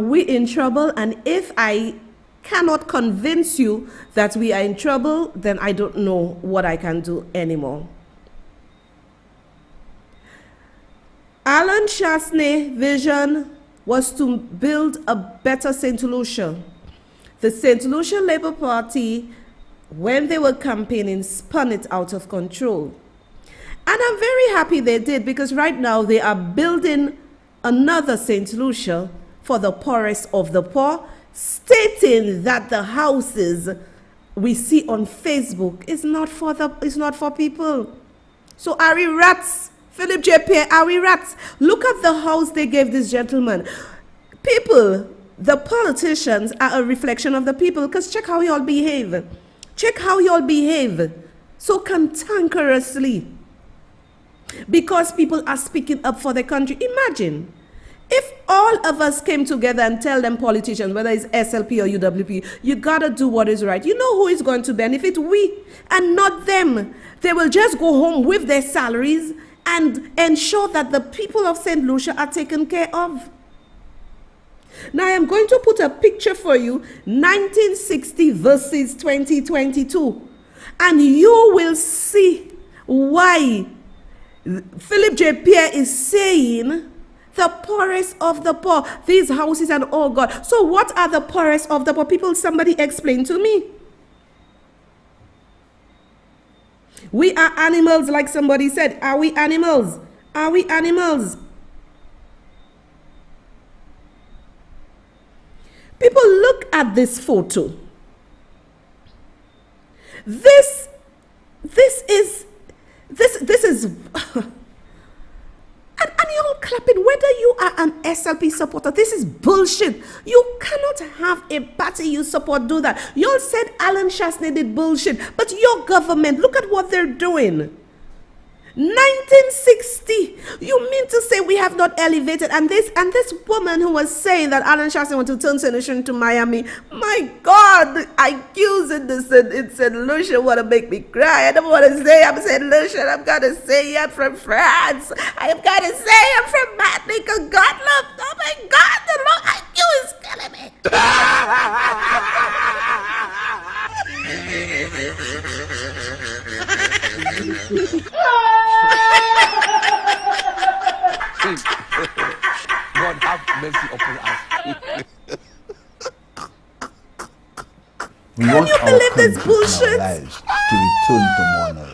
we in trouble, and if I cannot convince you that we are in trouble, then I don't know what I can do anymore. Alan Chasney's vision was to build a better St. Lucia. The St. Lucia Labour Party, when they were campaigning, spun it out of control. And I'm very happy they did, because right now they are building another St. Lucia for the poorest of the poor, stating that the houses we see on Facebook is not for people. So are we rats? Philip J. Pierre, are we rats? Look at the house they gave this gentleman. People, the politicians are a reflection of the people, because check how y'all behave. Check how y'all behave so cantankerously, because people are speaking up for the country. Imagine if all of us came together and tell them politicians, whether it's SLP or UWP, you gotta do what is right. You know who is going to benefit? We, and not them. They will just go home with their salaries and ensure that the people of St. Lucia are taken care of. Now I am going to put a picture for you, 1960 versus 2022, and you will see why Philip J. Pierre is saying the poorest of the poor, these houses and oh God. So what are the poorest of the poor people? Somebody explain to me. We are animals, like somebody said. Are we animals? Are we animals? People, look at this photo. This is and you're clapping, whether you are an SLP supporter. This is bullshit. You cannot have a party you support do that. You all said Alan Chasney did bullshit, but your government, look at what they're doing. 1960. You mean to say we have not elevated? And this woman who was saying that Alan Chasney wanted to turn St. Lucia into Miami. My God, IQs in St. Lucia want to make me cry. I don't want to say I'm St. Lucia. I've got to say I'm from France. I've got to say I'm from Martinique. God love. Oh my God, the low IQ is killing me. God have mercy upon us. Can want you our believe this country and our bullshit? lives to return to normal.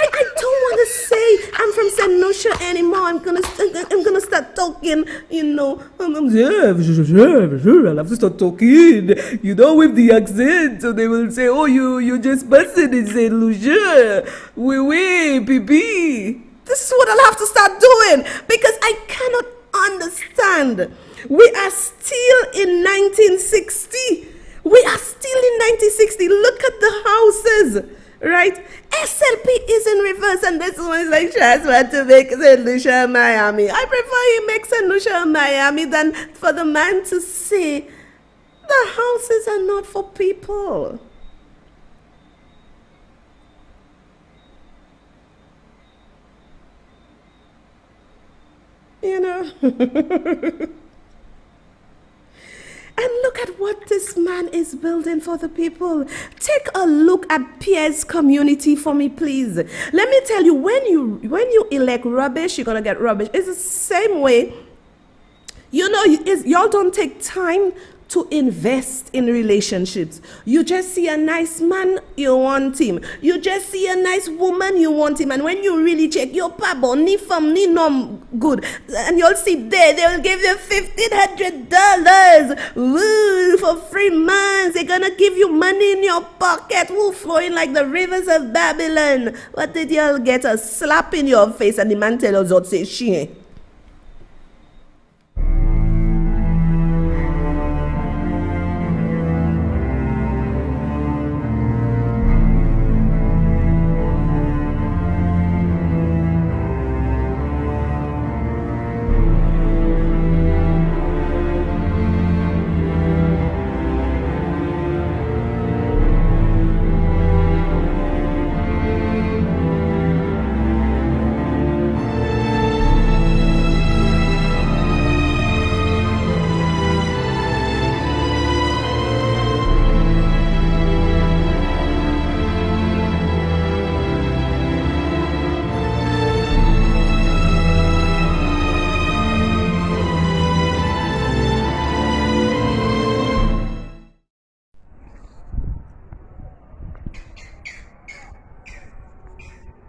I don't want to say I'm from St. Lucia anymore. I'm gonna start talking, you know. I have to start talking, you know, with the accent. So they will say, "Oh, you just busted in St. Lucia. Oui, pipi." This is what I'll have to start doing because I cannot understand. We are still in 1960. We are still in 1960. Look at the houses. Right? SLP is in reverse, and this one is like, just want to make St. Lucia Miami. I prefer he makes St. Lucia Miami than for the man to say the houses are not for people. You know? And look at what this man is building for the people. Take a look at Pierre's community for me, please. Let me tell you, when you elect rubbish, you're gonna get rubbish. It's the same way. You know, y'all don't take time to invest in relationships. You just see a nice man, you want him. You just see a nice woman, you want him. And when you really check your pabo, ni fam, ni nom good, and you'll see they'll give you $1,500 for 3 months. They're gonna give you money in your pocket, flowing like the rivers of Babylon. What did y'all get? A slap in your face, and the man tell us what say she.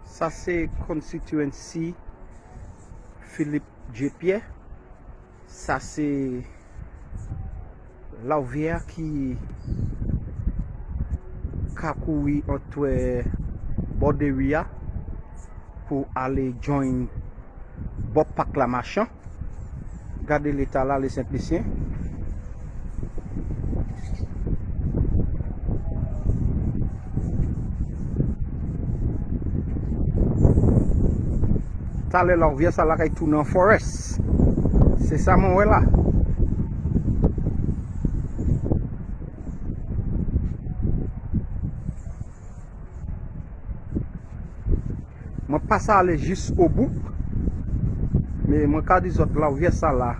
Ça c'est constituency Philippe J. Pierre. Ça c'est l'ouvière qui kakoui entre Borderia pour aller joindre Bob Pac la machin. Regardez l'état là, les simpliciens. Tale leur vient ça là qui tourne en Poorest. C'est ça mon là. Moi pas aller juste au bout. Mais moi quand des autres là vient ça là.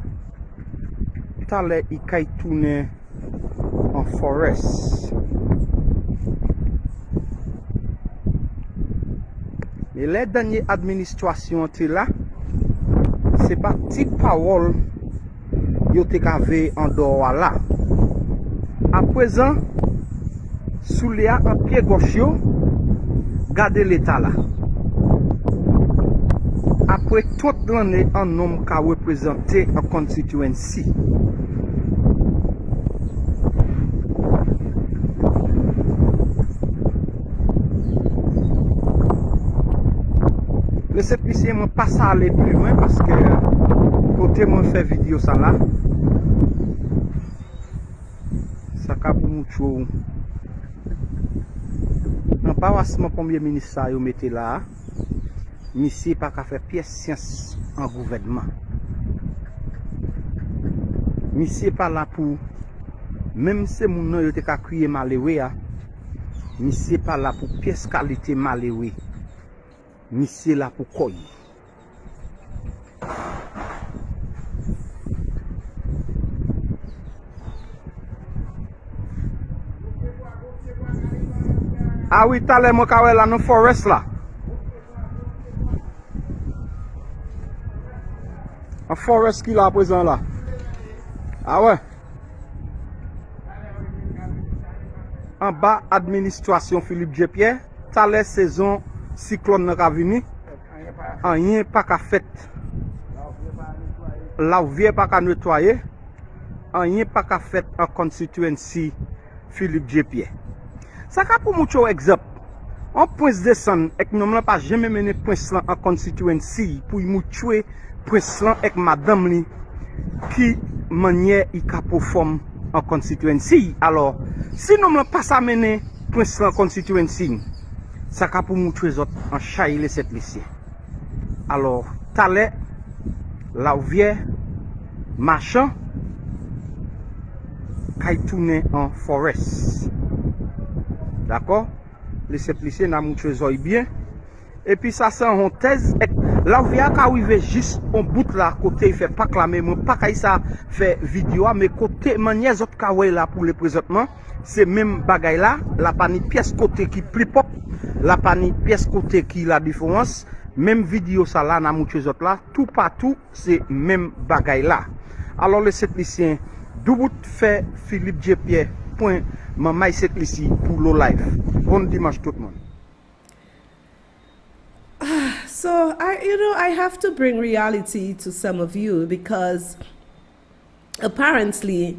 Tale il qui tourne en Poorest. Mais les dernières administrations là, c'est pas petite parole yo te kave en dehors là. À présent, sous les en pied gauche yo, gardez l'état là. Après toute l'année un homme qui a représenté en constituency. Le CPC ne pas ça aller plus loin parce que côté moi fait vidéo ça là. Ça cap mucho. En pas premier ministre ça yo mettez là. Monsieur pas qu'à faire pièce science en gouvernement. Monsieur pas là pour même si mon nom yo te ka crier malheureux a. Monsieur pas là pour pièce qualité malheureux. Monsieur là pour quoi? Ah oui, t'as les mots là dans Poorest là. Un Poorest qui là présent là. Ah ouais. en bas administration Philippe J. Pierre, ta les saison cyclone nan ka vini, rien pas ka fait. La vie pas ka nettoyer, rien pas ka fait en constituency Philippe J. Pierre. Ça ka pour mucho exemple. On point descendre et que nous pas jamais mené point en constituency pour nous tuer point avec madame li qui manière il ka perform en constituency. Alors, si nous ne pas ça mener point en constituency, ça ka pour nous tuer autres en chaille cette lycée. Alors, talent la vieux marchand kay tourner en forest. D'accord? Les cette lycée n'a mouche bien. Et puis ça c'est en thèse. Là où il y a arrivé juste en bout là côté il fait pas clamer moi pas qu'il ça fait vidéo mais côté manière autres kawé là pour le présentement c'est même bagaille là la pani pièce côté qui plus pop la pani pièce côté qui la différence même vidéo ça là n'a mouche autres là tout partout c'est même bagaille là. Alors le cette lycéen d'où fait Philippe J. Pierre point maman cette lycée pour le live. Bon dimanche tout le monde. So I have to bring reality to some of you because apparently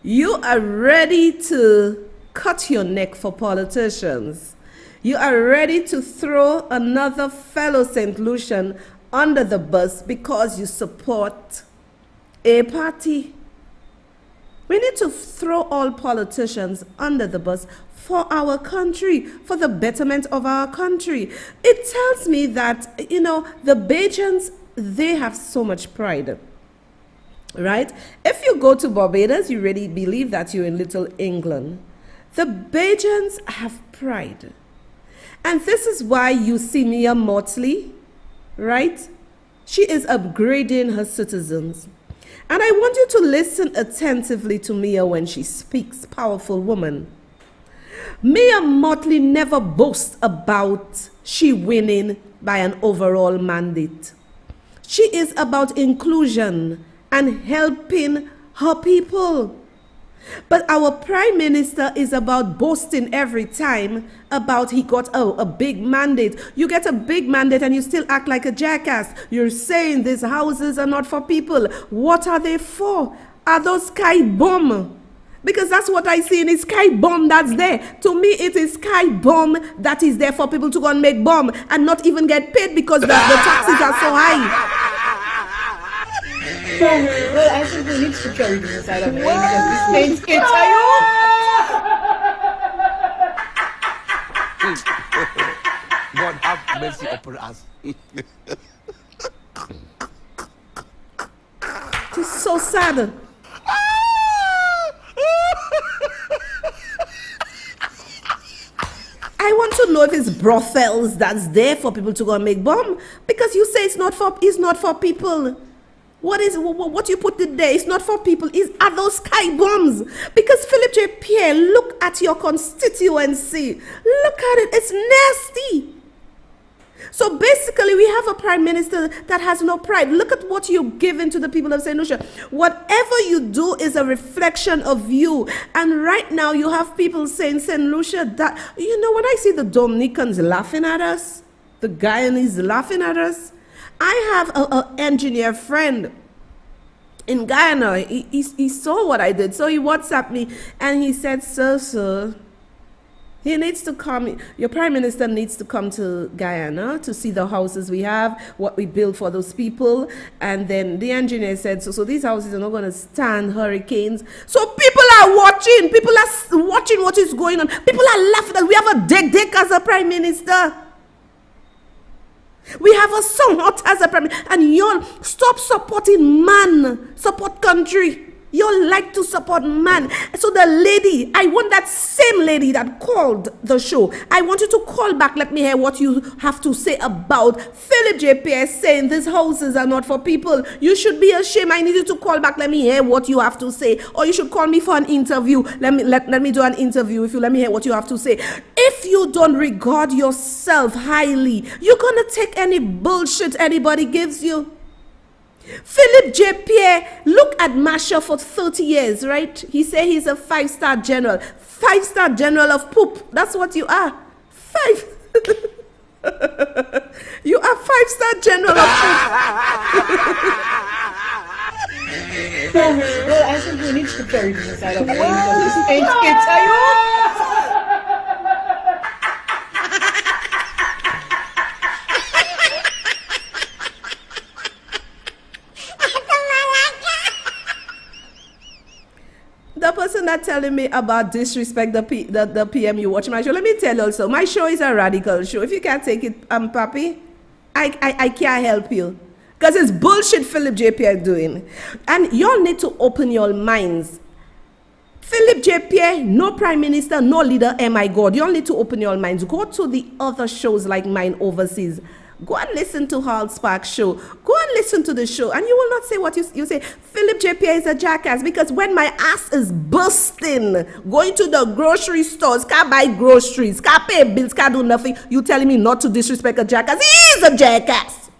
you are ready to cut your neck for politicians. You are ready to throw another fellow St. Lucian under the bus because you support a party. We need to throw all politicians under the bus for our country, for the betterment of our country. It tells me that, the Bajans, they have so much pride, right? If you go to Barbados, you really believe that you're in Little England. The Bajans have pride. And this is why you see Mia Motley, right? She is upgrading her citizens. And I want you to listen attentively to Mia when she speaks, powerful woman. Mia Motley never boasts about she winning by an overall mandate. She is about inclusion and helping her people. But our prime minister is about boasting every time about he got a big mandate. You get a big mandate and you still act like a jackass. You're saying these houses are not for people. What are they for? Are those sky bomb? Because that's what I see in a sky bomb that's there. To me, it is sky bomb that is there for people to go and make bomb and not even get paid because the taxes are so high. Well, I think we need security inside of it because this thing God have mercy upon us. It's so sad. I want to know if it's brothels that's there for people to go and make bomb, because you say it's not for people. What you put it there? It's not for people. Are those sky bombs? Because Philip J. Pierre, look at your constituency. Look at it. It's nasty. So basically, we have a prime minister that has no pride. Look at what you've given to the people of St. Lucia. Whatever you do is a reflection of you. And right now, you have people saying, St. Lucia, that, when I see the Dominicans laughing at us, the Guyanese laughing at us, I have an engineer friend in Guyana. He saw what I did. So he WhatsApped me and he said, sir, he needs to come. Your prime minister needs to come to Guyana to see the houses we have, what we build for those people. And then the engineer said, so these houses are not going to stand hurricanes. So people are watching. People are watching what is going on. People are laughing that we have a dick as a prime minister. We have a son hot as a prime minister. And y'all stop supporting man. Support country. You like to support man. So the lady, I want that same lady that called the show. I want you to call back. Let me hear what you have to say about Philip J. Pierre saying these houses are not for people. You should be ashamed. I need you to call back. Let me hear what you have to say. Or you should call me for an interview. Let me do an interview if you let me hear what you have to say. If you don't regard yourself highly, you're going to take any bullshit anybody gives you. Philip J. Pierre, look at Masha for 30 years, right? He said he's a 5-star general. 5-star general of poop. That's what you are. You are 5-star general of poop. Well, I think we need to carry this inside of me because this ain't it. Are you? The person that telling me about disrespect the PM you watch my show, let me tell you also, my show is a radical show. If you can't take it, Papi, I can't help you. Because it's bullshit Philip J. Pierre doing. And y'all need to open your minds. Philip J. Pierre, no prime minister, no leader, oh my God. Y'all need to open your minds. Go to the other shows like mine overseas. Go and listen to Hall Sparks' show. Go and listen to the show. And you will not say what you say. Philip J. Pierre is a jackass. Because when my ass is bursting, going to the grocery stores, can't buy groceries, can't pay bills, can't do nothing, you telling me not to disrespect a jackass? He is a jackass.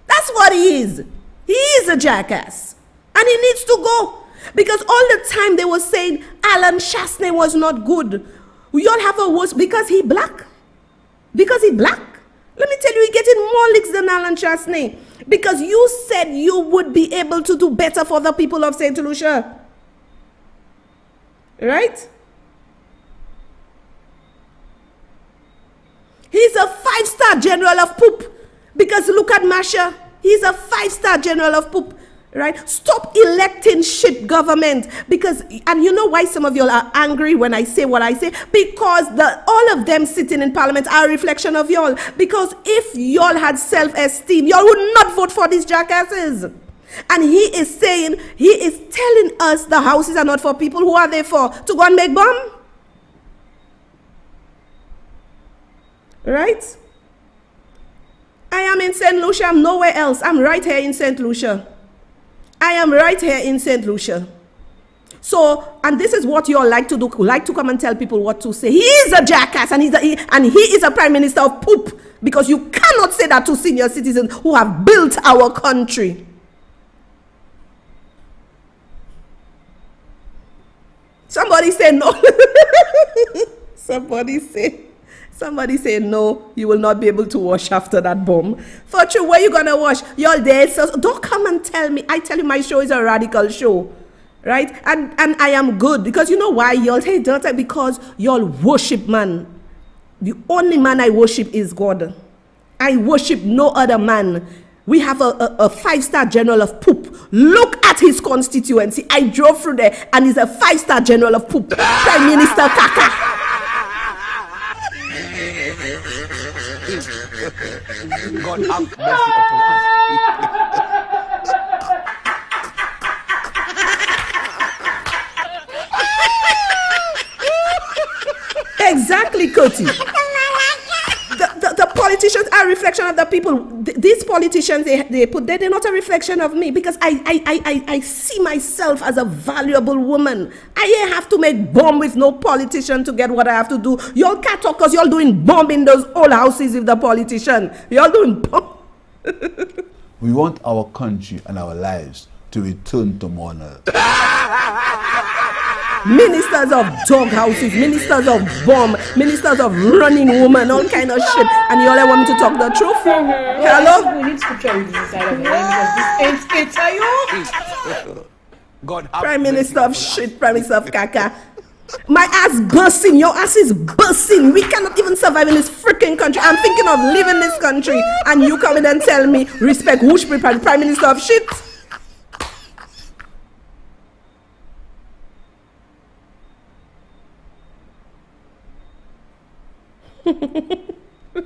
That's what he is. He is a jackass. And he needs to go. Because all the time they were saying Alan Chasney was not good. We all have a worse because he black. Because he black. Let me tell you, he's getting more licks than Alan Chasney. Because you said you would be able to do better for the people of St. Lucia. Right? He's a 5-star general of poop. Because look at Masha. He's a 5-star general of poop. Right? Stop electing shit government. Because, and you know why some of y'all are angry when I say what I say? Because all of them sitting in parliament are a reflection of y'all. Because if y'all had self-esteem, y'all would not vote for these jackasses. And he is telling us the houses are not for people. Who are they for? To go and make bomb? Right? I am in St. Lucia. I'm nowhere else. I'm right here in St. Lucia. I am right here in St. Lucia. So, and this is what you all like to do, like to come and tell people what to say. He is a jackass and he is a prime minister of poop. Because you cannot say that to senior citizens who have built our country. Somebody say no. Somebody say no, you will not be able to wash after that bomb. For true, where you gonna wash? Y'all dead. So don't come and tell me. I tell you my show is a radical show. Right? And I am good. Because you know why y'all say don't? Because y'all worship man. The only man I worship is God. I worship no other man. We have a 5-star general of poop. Look at his constituency. I drove through there and he's a 5-star general of poop. Prime Minister Kaka. God have mercy upon us. Exactly, Cody. The politicians are a reflection of the people. These politicians they're not a reflection of me because I see myself as a valuable woman. I have to make bomb with no politician to get what I have to do. Y'all can't talk because y'all doing bomb in those old houses with the politician. Y'all doing bomb. We want our country and our lives to return to normal. Ministers of dog houses, ministers of bomb, ministers of running woman, all kind of shit. And you all want me to talk the truth? Hello? We need scripture reading inside of me because this ain't it. Are you? God have Prime mercy Minister upon of us. shit, Prime Minister of caca. My ass bursting, your ass is bursting. We cannot even survive in this freaking country. I'm thinking of leaving this country. And you come in and tell me, respect whoosh, Prime Minister of shit.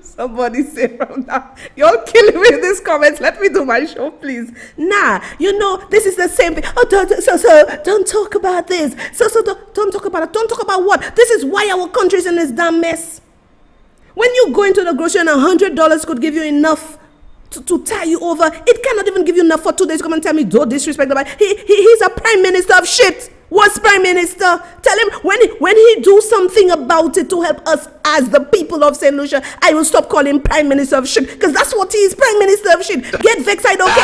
Somebody say from now, you're killing me in these comments. Let me do my show, please. Nah, you know, this is the same thing. Oh, don't talk about this. Don't talk about it. Don't talk about what? This is why our country's in this damn mess. When you go into the grocery and $100 could give you enough to tie you over, it cannot even give you enough for 2 days. Come and tell me, don't disrespect the man. He's a prime minister of shit. What's prime minister? Tell him when he do something about it to help us as the people of St. Lucia, I will stop calling prime minister of shit because that's what he is, prime minister of shit. Get vexed, I don't care.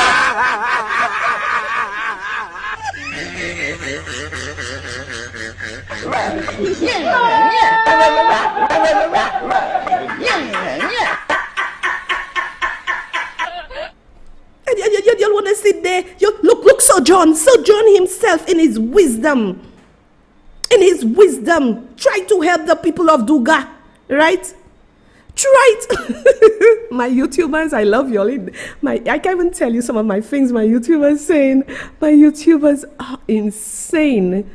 You want to sit there? Look, Sir John himself in his wisdom, try to help the people of Duga, right? Try it. My YouTubers, I love y'all. I can't even tell you some of my things my YouTubers saying. My YouTubers are insane.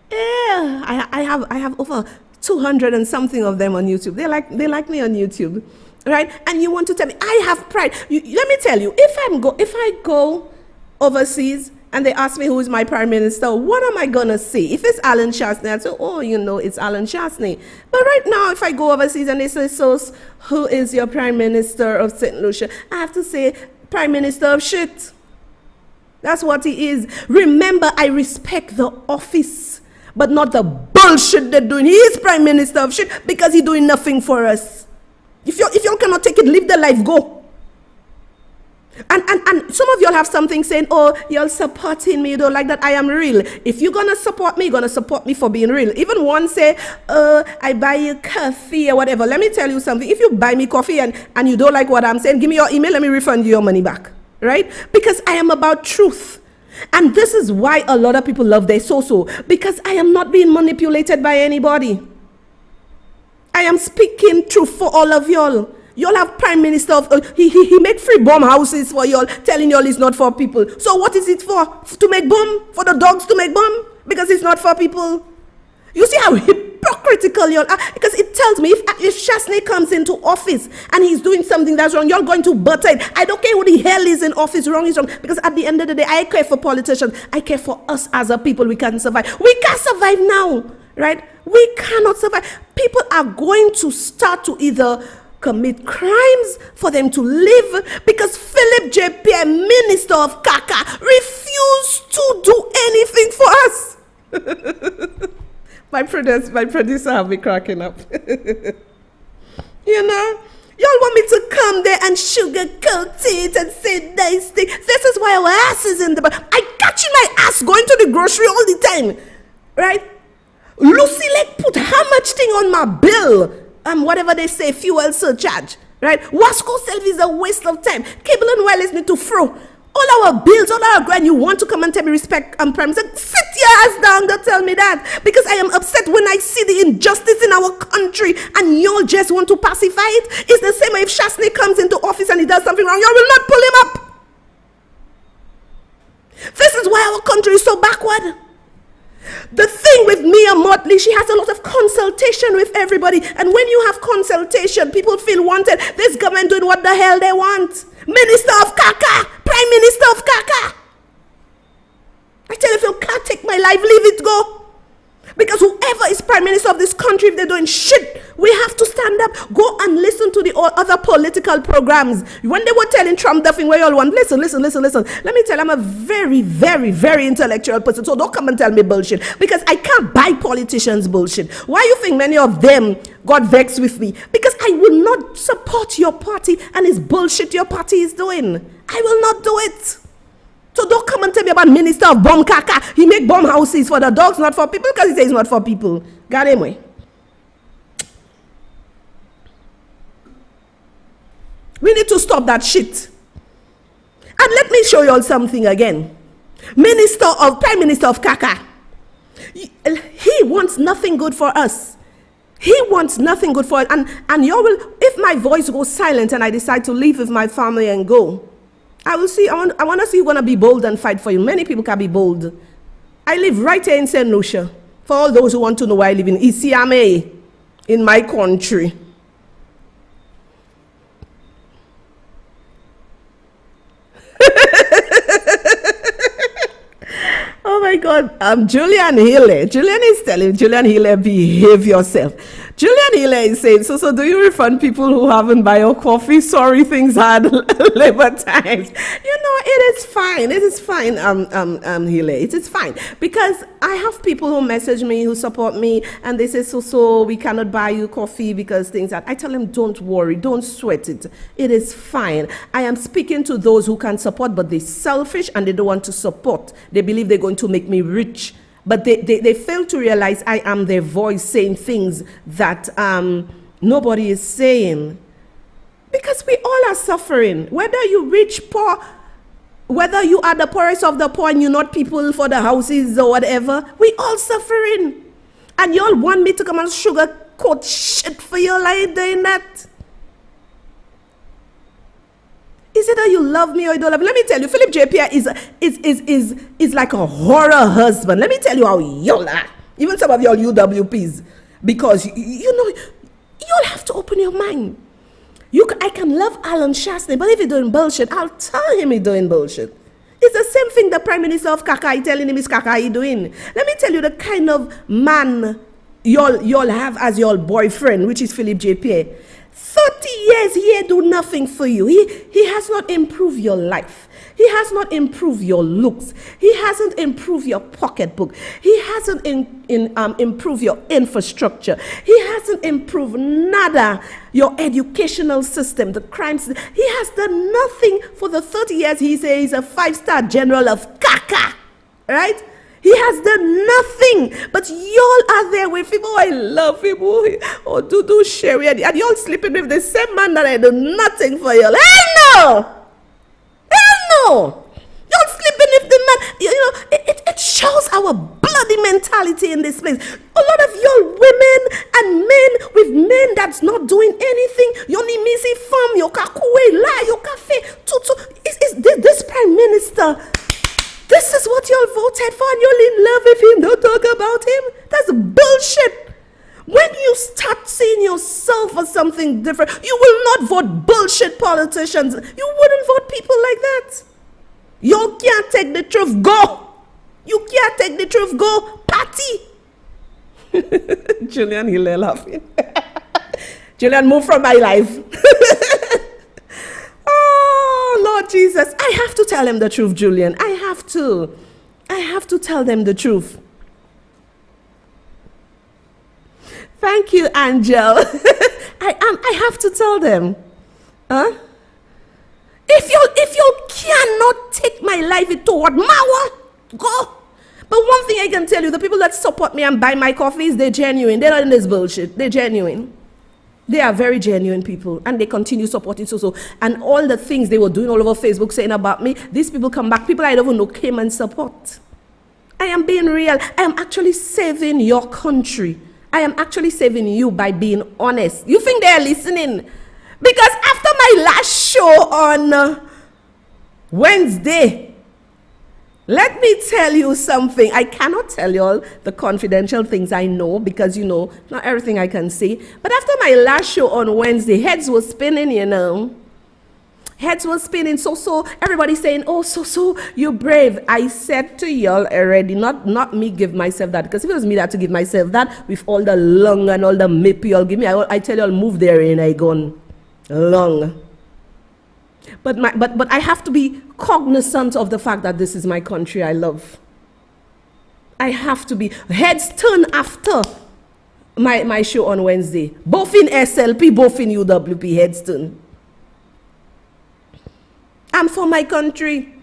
Yeah, I have over 200 and something of them on YouTube. They like me on YouTube, right? And you want to tell me I have pride? Let me tell you, if I go overseas and they ask me who is my prime minister, what am I gonna say? If it's Alan Chastney, I'd say, oh, it's Alan Chastney. But right now, if I go overseas and they say, so who is your prime minister of St. Lucia? I have to say, prime minister of shit. That's what he is. Remember, I respect the office, but not the bullshit they're doing. He is prime minister of shit because he's doing nothing for us. If y'all cannot take it, leave the life, go. And some of y'all have something saying, oh, y'all supporting me, you don't like that I am real. If you're gonna support me, you're gonna support me for being real. Even one say, I buy you coffee or whatever. Let me tell you something. If you buy me coffee and you don't like what I'm saying, give me your email, let me refund you your money back. Right? Because I am about truth. And this is why a lot of people love their so-so. Because I am not being manipulated by anybody. I am speaking truth for all of y'all. Y'all have prime minister of, he made free bomb houses for y'all, telling y'all it's not for people. So what is it for? To make bomb? For the dogs to make bomb? Because it's not for people. You see how hypocritical y'all are? Because it tells me if Chastney comes into office and he's doing something that's wrong, you're going to butter it. I don't care who the hell is in office, wrong is wrong. Because at the end of the day, I care for politicians. I care for us as a people. We can survive. We can't survive now, right? We cannot survive. People are going to start to either commit crimes for them to live because Philip J. Pierre, Minister of Kaka, refused to do anything for us. My producer have me cracking up. You know? Y'all want me to come there and sugarcoat it and say nice things. This is why our ass is in the back. I catch in my ass going to the grocery all the time. Right? Lucy Lake put how much thing on my bill? Whatever they say, fuel surcharge, right? Wasco self is a waste of time. Cable and wireless need to throw all our bills, all our grand. You want to come and tell me respect and prime? Sit your ass down, don't tell me that. Because I am upset when I see the injustice in our country and y'all just want to pacify it. It's the same if Chastney comes into office and he does something wrong, y'all will not pull him up. This is why our country is so backward. The thing with Mia Motley, she has a lot of consultation with everybody. And when you have consultation, people feel wanted. This government doing what the hell they want. Minister of Kaka, Prime Minister of Kaka. I tell you, if you can't take my life, leave it go. Because whoever is Prime Minister of this country, if they're doing shit, we have to stand up. Go and listen to the other political programs. When they were telling Trump the thing where you all want, listen. Let me tell you, I'm a very, very, very intellectual person. So don't come and tell me bullshit. Because I can't buy politicians' bullshit. Why you think many of them got vexed with me? Because I will not support your party and it's bullshit your party is doing. I will not do it. So don't come and tell me about Minister of Bomb Kaka. He make bomb houses for the dogs, not for people, because he says it's not for people. Got him way. We need to stop that shit. And let me show you all something again. Prime Minister of Kaka. He wants nothing good for us. He wants nothing good for us. And you will, if my voice goes silent and I decide to leave with my family and go, I will see. I want to see you going to be bold and fight for you. Many people can be bold. I live right here in St. Lucia. For all those who want to know where I live in Isiame, in my country. Oh my God, Julian Healy. Julian is telling Julian Healy, behave yourself. Julian Healy is saying, so do you refund people who haven't buy your coffee? Sorry, things hard, labor times. You know, it is fine. It is fine, Healy. It is fine. Because I have people who message me, who support me, and they say, so we cannot buy you coffee because things are. I tell them, don't worry, don't sweat it. It is fine. I am speaking to those who can support, but they're selfish and they don't want to support. They believe they're going to make me rich But they fail to realize I am their voice saying things that nobody is saying. Because we all are suffering. Whether you rich, poor, whether you are the poorest of the poor and you're not people for the houses or whatever, we all suffering. And you all want me to come and sugarcoat shit for you like doing that? Is it that you love me or you don't love me? Let me tell you, Philip J. Pierre is like a horror husband. Let me tell you how y'all are. Even some of y'all UWPs. Because, you know, you'll have to open your mind. I can love Alan Shastney, but if he's doing bullshit, I'll tell him he's doing bullshit. It's the same thing the Prime Minister of Kakai telling him is Kakai doing. Let me tell you the kind of man y'all have as your boyfriend, which is Philip J. Pierre. 30 years he ain't do nothing for you. He has not improved your life. He has not improved your looks. He hasn't improved your pocketbook. He hasn't improved your infrastructure. He hasn't improved nada your educational system, the crime system. He has done nothing for the 30 years he says he's a 5-star general of Kaka, right? He has done nothing, but y'all are there with him. Oh, I love him. Oh, do Sherry. And y'all sleeping with the same man that I do nothing for y'all. Hell no! Hell no! Y'all sleeping with the man. You know, it shows our bloody mentality in this place. A lot of y'all women and men with men that's not doing anything. You need missy farm, your kakuwe, la, your cafe. Is this Prime Minister? This is what y'all voted for and you're in love with him. Don't talk about him. That's bullshit. When you start seeing yourself as something different, you will not vote bullshit politicians. You wouldn't vote people like that. You can't take the truth, go. You can't take the truth, go. Party. Julian Hill laughing. Julian, move from my life. Oh, Lord Jesus. I have to tell him the truth, Julian. I have to tell them the truth. Thank you, Angel. I have to tell them. Huh? If you cannot take my life toward Mawa, go. But one thing I can tell you, the people that support me and buy my coffees, they're genuine. They're not in this bullshit. They're genuine. They are very genuine people, and they continue supporting so. And all the things they were doing all over Facebook saying about me, these people come back. People I don't even know came and support. I am being real. I am actually saving your country. I am actually saving you by being honest. You think they are listening? Because after my last show on Wednesday, let me tell you something. I cannot tell you all the confidential things I know because, you know, not everything I can say. But after my last show on Wednesday, heads were spinning, you know. Heads were spinning. So everybody saying, oh, so you're brave. I said to y'all already, not me give myself that. Because if it was me that to give myself that, with all the lung and all the mip y'all give me, I tell y'all move there and I gone long. But I have to be cognizant of the fact that this is my country I love. I have to be. Heads turn after my show on Wednesday. Both in SLP, both in UWP, heads turn. I'm for my country.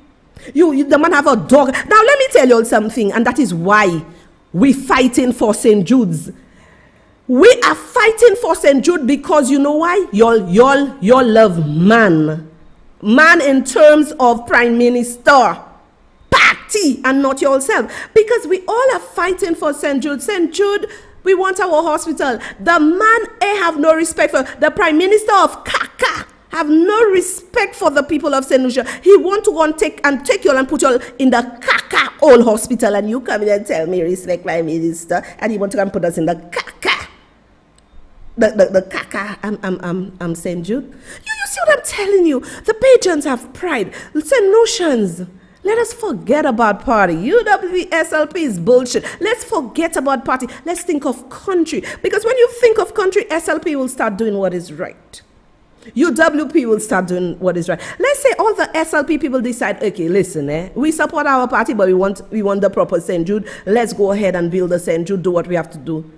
You the man have a dog. Now let me tell you all something, and that is why we're fighting for St. Jude's. We are fighting for St. Jude because you know why? Y'all love man. Man in terms of Prime Minister, party, and not yourself. Because we all are fighting for St. Jude. St. Jude, we want our hospital. The man have no respect for the Prime Minister of Kaka. Have no respect for the people of St. Lucia. He want to go and take you all and put you all in the Kaka old hospital, and you come in and tell me respect my minister, and he want to come and put us in the Kaka. The Kaka, I'm St. Jude. You see what I'm telling you? The Bajans have pride. St. Lucians, let us forget about party. UWP, SLP is bullshit. Let's forget about party. Let's think of country. Because when you think of country, SLP will start doing what is right. UWP will start doing what is right. Let's say all the SLP people decide, okay, listen, we support our party, but we want the proper St. Jude. Let's go ahead and build the St. Jude, do what we have to do.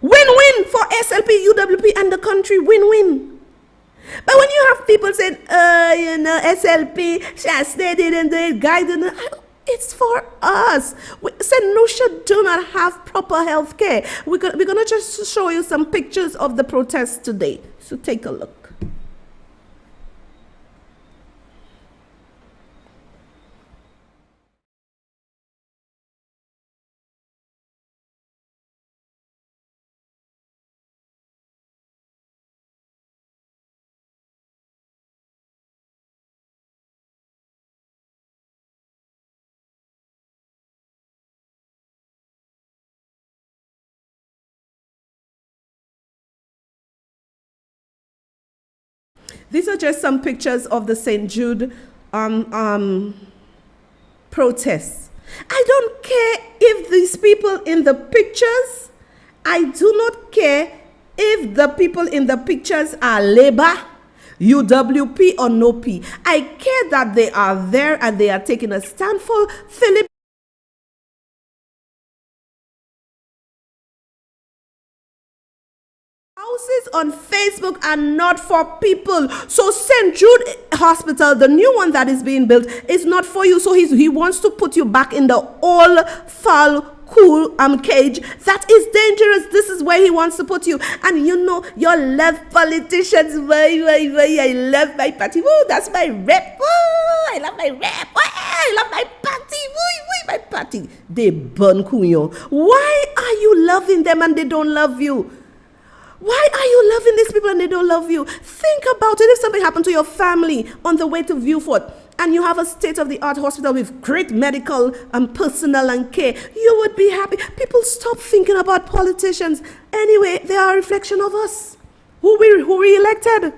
Win-win for SLP, UWP, and the country. Win-win. But when you have people saying, SLP, Shasta didn't do it, Guy didn't, It's for us. St. Lucia do not have proper health care. We're gonna just show you some pictures of the protests today. So take a look. These are just some pictures of the St. Jude protests. I don't care if these people in the pictures, I do not care if the people in the pictures are Labour, UWP or no P. I care that they are there and they are taking a stand for Philip. Houses on Facebook are not for people. So St. Jude Hospital, the new one that is being built, is not for you. So he wants to put you back in the old foul cool cage. That is dangerous. This is where he wants to put you. And you know, your left politicians, I love my party. Woo, that's my rep. Woo, I love my rep. Woo, I love my party. Woo, my party. They burn kunyo. Why are you loving them and they don't love you? Why are you loving these people and they don't love you? Think about it. If something happened to your family on the way to Viewfort and you have a state-of-the-art hospital with great medical and personnel and care, you would be happy. People stop thinking about politicians. Anyway, they are a reflection of us. Who we elected.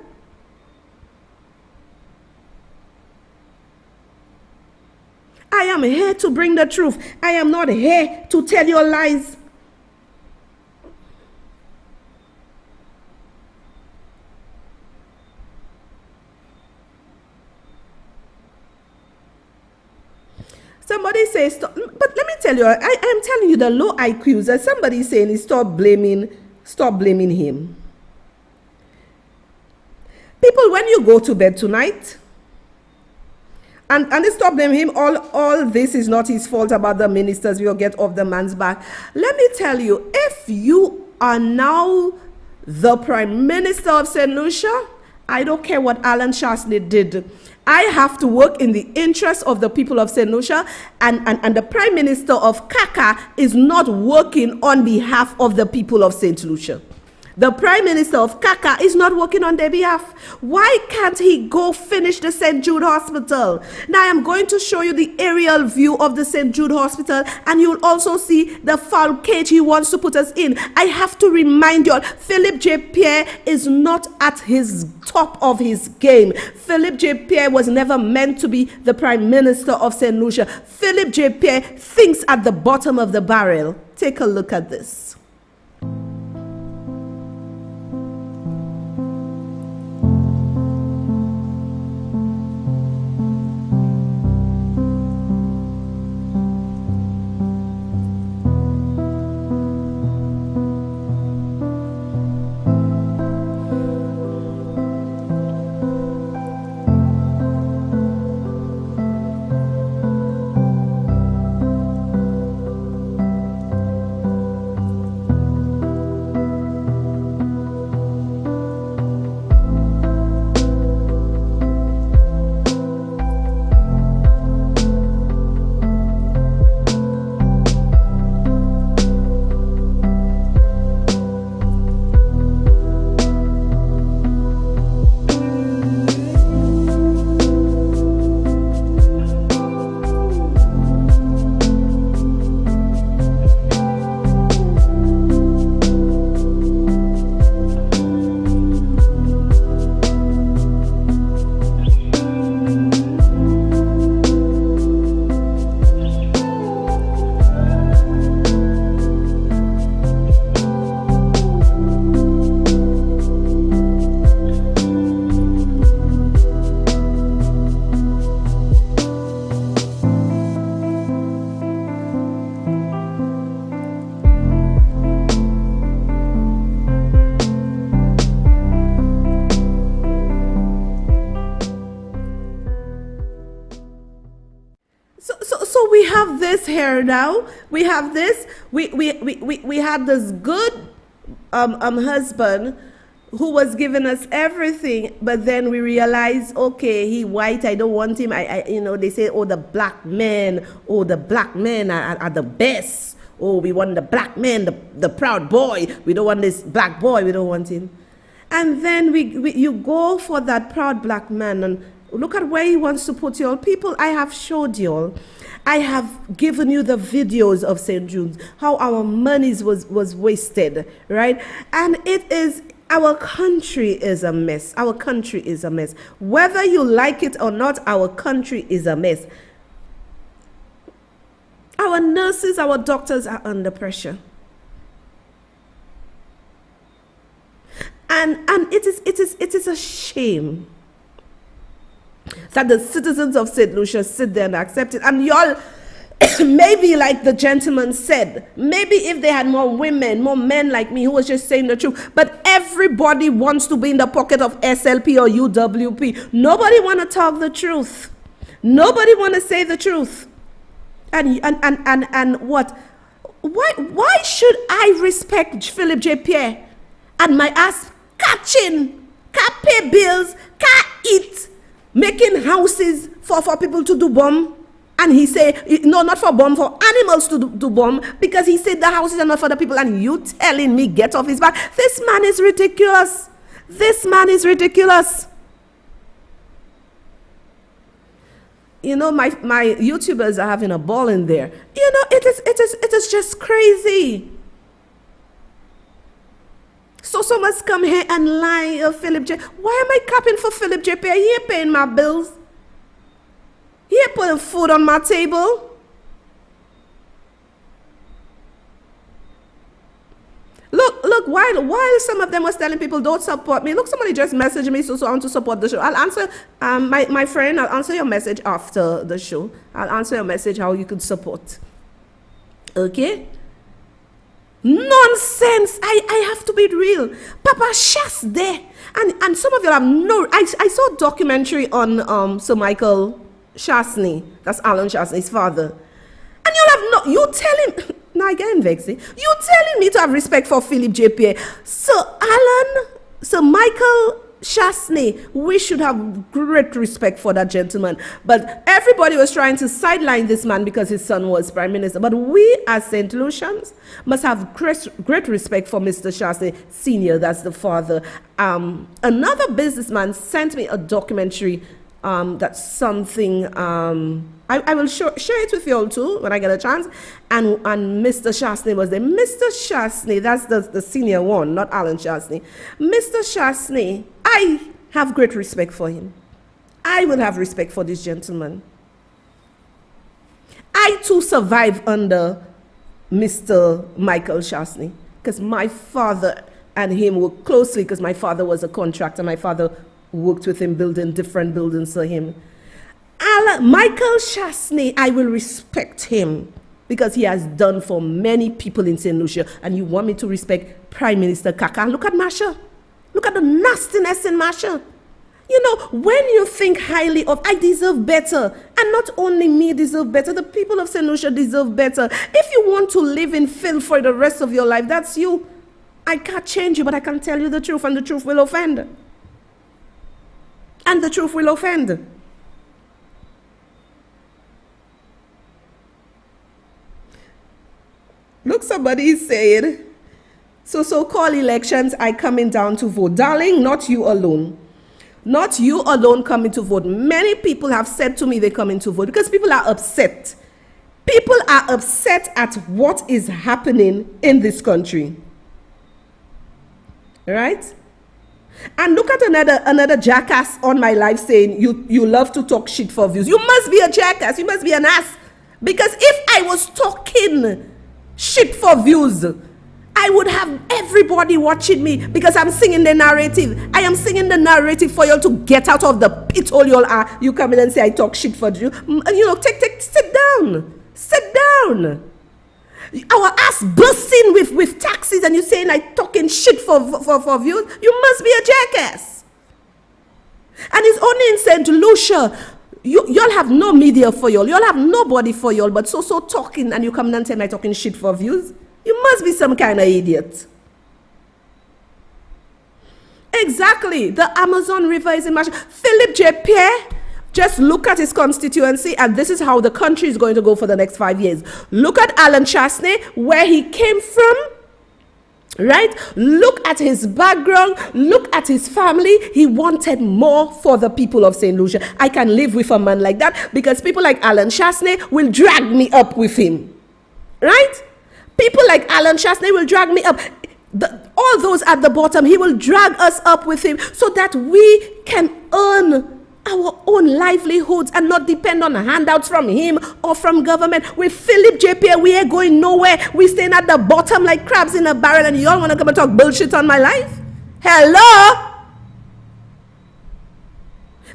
I am here to bring the truth. I am not here to tell you lies. Somebody says, stop, but let me tell you, I'm telling you the low IQs, that somebody saying is stop blaming him. People, when you go to bed tonight, and they stop blaming him, all this is not his fault about the ministers, we'll get off the man's back. Let me tell you, if you are now the Prime Minister of St. Lucia, I don't care what Alan Shasley did. I have to work in the interest of the people of St. Lucia, and the Prime Minister of Kaka is not working on behalf of the people of St. Lucia. The Prime Minister of Kaka is not working on their behalf. Why can't he go finish the St. Jude Hospital? Now I am going to show you the aerial view of the St. Jude Hospital, and you'll also see the foul cage he wants to put us in. I have to remind you all, Philip J. Pierre is not at his top of his game. Philip J. Pierre was never meant to be the Prime Minister of St. Lucia. Philip J. Pierre thinks at the bottom of the barrel. Take a look at this. we have this here now. We have this. We had this good husband who was giving us everything, but then we realized, okay, he white, I don't want him. They say, oh, the black men are the best. Oh, we want the black man, the proud boy. We don't want this black boy. We don't want him. And then you go for that proud black man, and look at where he wants to put you all. People, I have showed you all. I have given you the videos of St. Jude's, how our monies was wasted, right? And our country is a mess. Our country is a mess. Whether you like it or not, our country is a mess. Our nurses, our doctors are under pressure. And it is a shame that the citizens of St. Lucia sit there and accept it. And y'all, maybe like the gentleman said, maybe if they had more women, more men like me who was just saying the truth, but everybody wants to be in the pocket of SLP or UWP. Nobody want to talk the truth. Nobody want to say the truth. And what? Why should I respect Philip J. Pierre and my ass catching, can pay bills, can eat, making houses for people to do bomb? And he say, no, not for bomb, for animals to do bomb, because he said the houses are not for the people, and you telling me get off his back? This man is ridiculous. This man is ridiculous. You know, my YouTubers are having a ball in there. You know, it is just crazy. So must come here and lie, Philip J. Why am I capping for Philip J. Pierre? He ain't paying my bills. He ain't putting food on my table. Look, while some of them was telling people don't support me, look, somebody just messaged me, so I want to support the show. I'll answer, my friend, I'll answer your message after the show. I'll answer your message how you could support. Okay? Nonsense. I have to be real. Papa Shas there. And some of you have no, I saw a documentary on Sir Michael Shasney. That's Alan Shasney's father. And you telling, now I get vexed. You telling me to have respect for Philip J. Pierre. Sir Michael Shasney, we should have great respect for that gentleman. But everybody was trying to sideline this man because his son was prime minister. But we as St. Lucians must have great respect for Mr. Shasney Sr., that's the father. Another businessman sent me a documentary that's something, I will share it with you all too when I get a chance. And Mr. Shasney was there. Mr. Shasney, that's the senior one, not Alan Shasney. Mr. Shasney, I have great respect for him. I will have respect for this gentleman. I too survived under Mr. Michael Shasney because my father and him worked closely because my father was a contractor. My father worked with him building different buildings for him. Michael Shasney, I will respect him because he has done for many people in St. Lucia. And you want me to respect Prime Minister Kaka? Look at Masha. Look at the nastiness in Masha. You know, when you think highly of, I deserve better. And not only me deserve better, the people of St. Lucia deserve better. If you want to live in filth for the rest of your life, that's you. I can't change you, but I can tell you the truth, and the truth will offend. And the truth will offend. Look, somebody said, so-called elections, I coming down to vote. Darling, not you alone. Not you alone coming to vote. Many people have said to me they coming to vote because people are upset. People are upset at what is happening in this country. Right? And look at another jackass on my live saying, you love to talk shit for views. You must be a jackass. You must be an ass. Because if I was talking shit for views, I would have everybody watching me because I'm singing the narrative. I am singing the narrative for you all to get out of the pit hole you all are. You come in and say I talk shit for you. You know, sit down. Sit down. Our ass bursting with taxes and you saying I talking shit for views. You must be a jackass. And it's only in St. Lucia Y'all have no media for y'all. Y'all have nobody for y'all, but so talking, and you come and tell me talking shit for views. You must be some kind of idiot. Exactly. The Amazon River is in March. Philip J. Pierre, just look at his constituency, and this is how the country is going to go for the next 5 years. Look at Alan Chasney, where he came from, right? Look at his background. Look at his family. He wanted more for the people of St. Lucia. I can live with a man like that because people like Alan Chasney will drag me up with him, right? People like Alan Chasney will drag me up. All those at the bottom, he will drag us up with him so that we can earn our own livelihoods and not depend on handouts from him or from government. With Philip J. Pierre, we ain't going nowhere. We staying at the bottom like crabs in a barrel, and y'all want to come and talk bullshit on my life? Hello?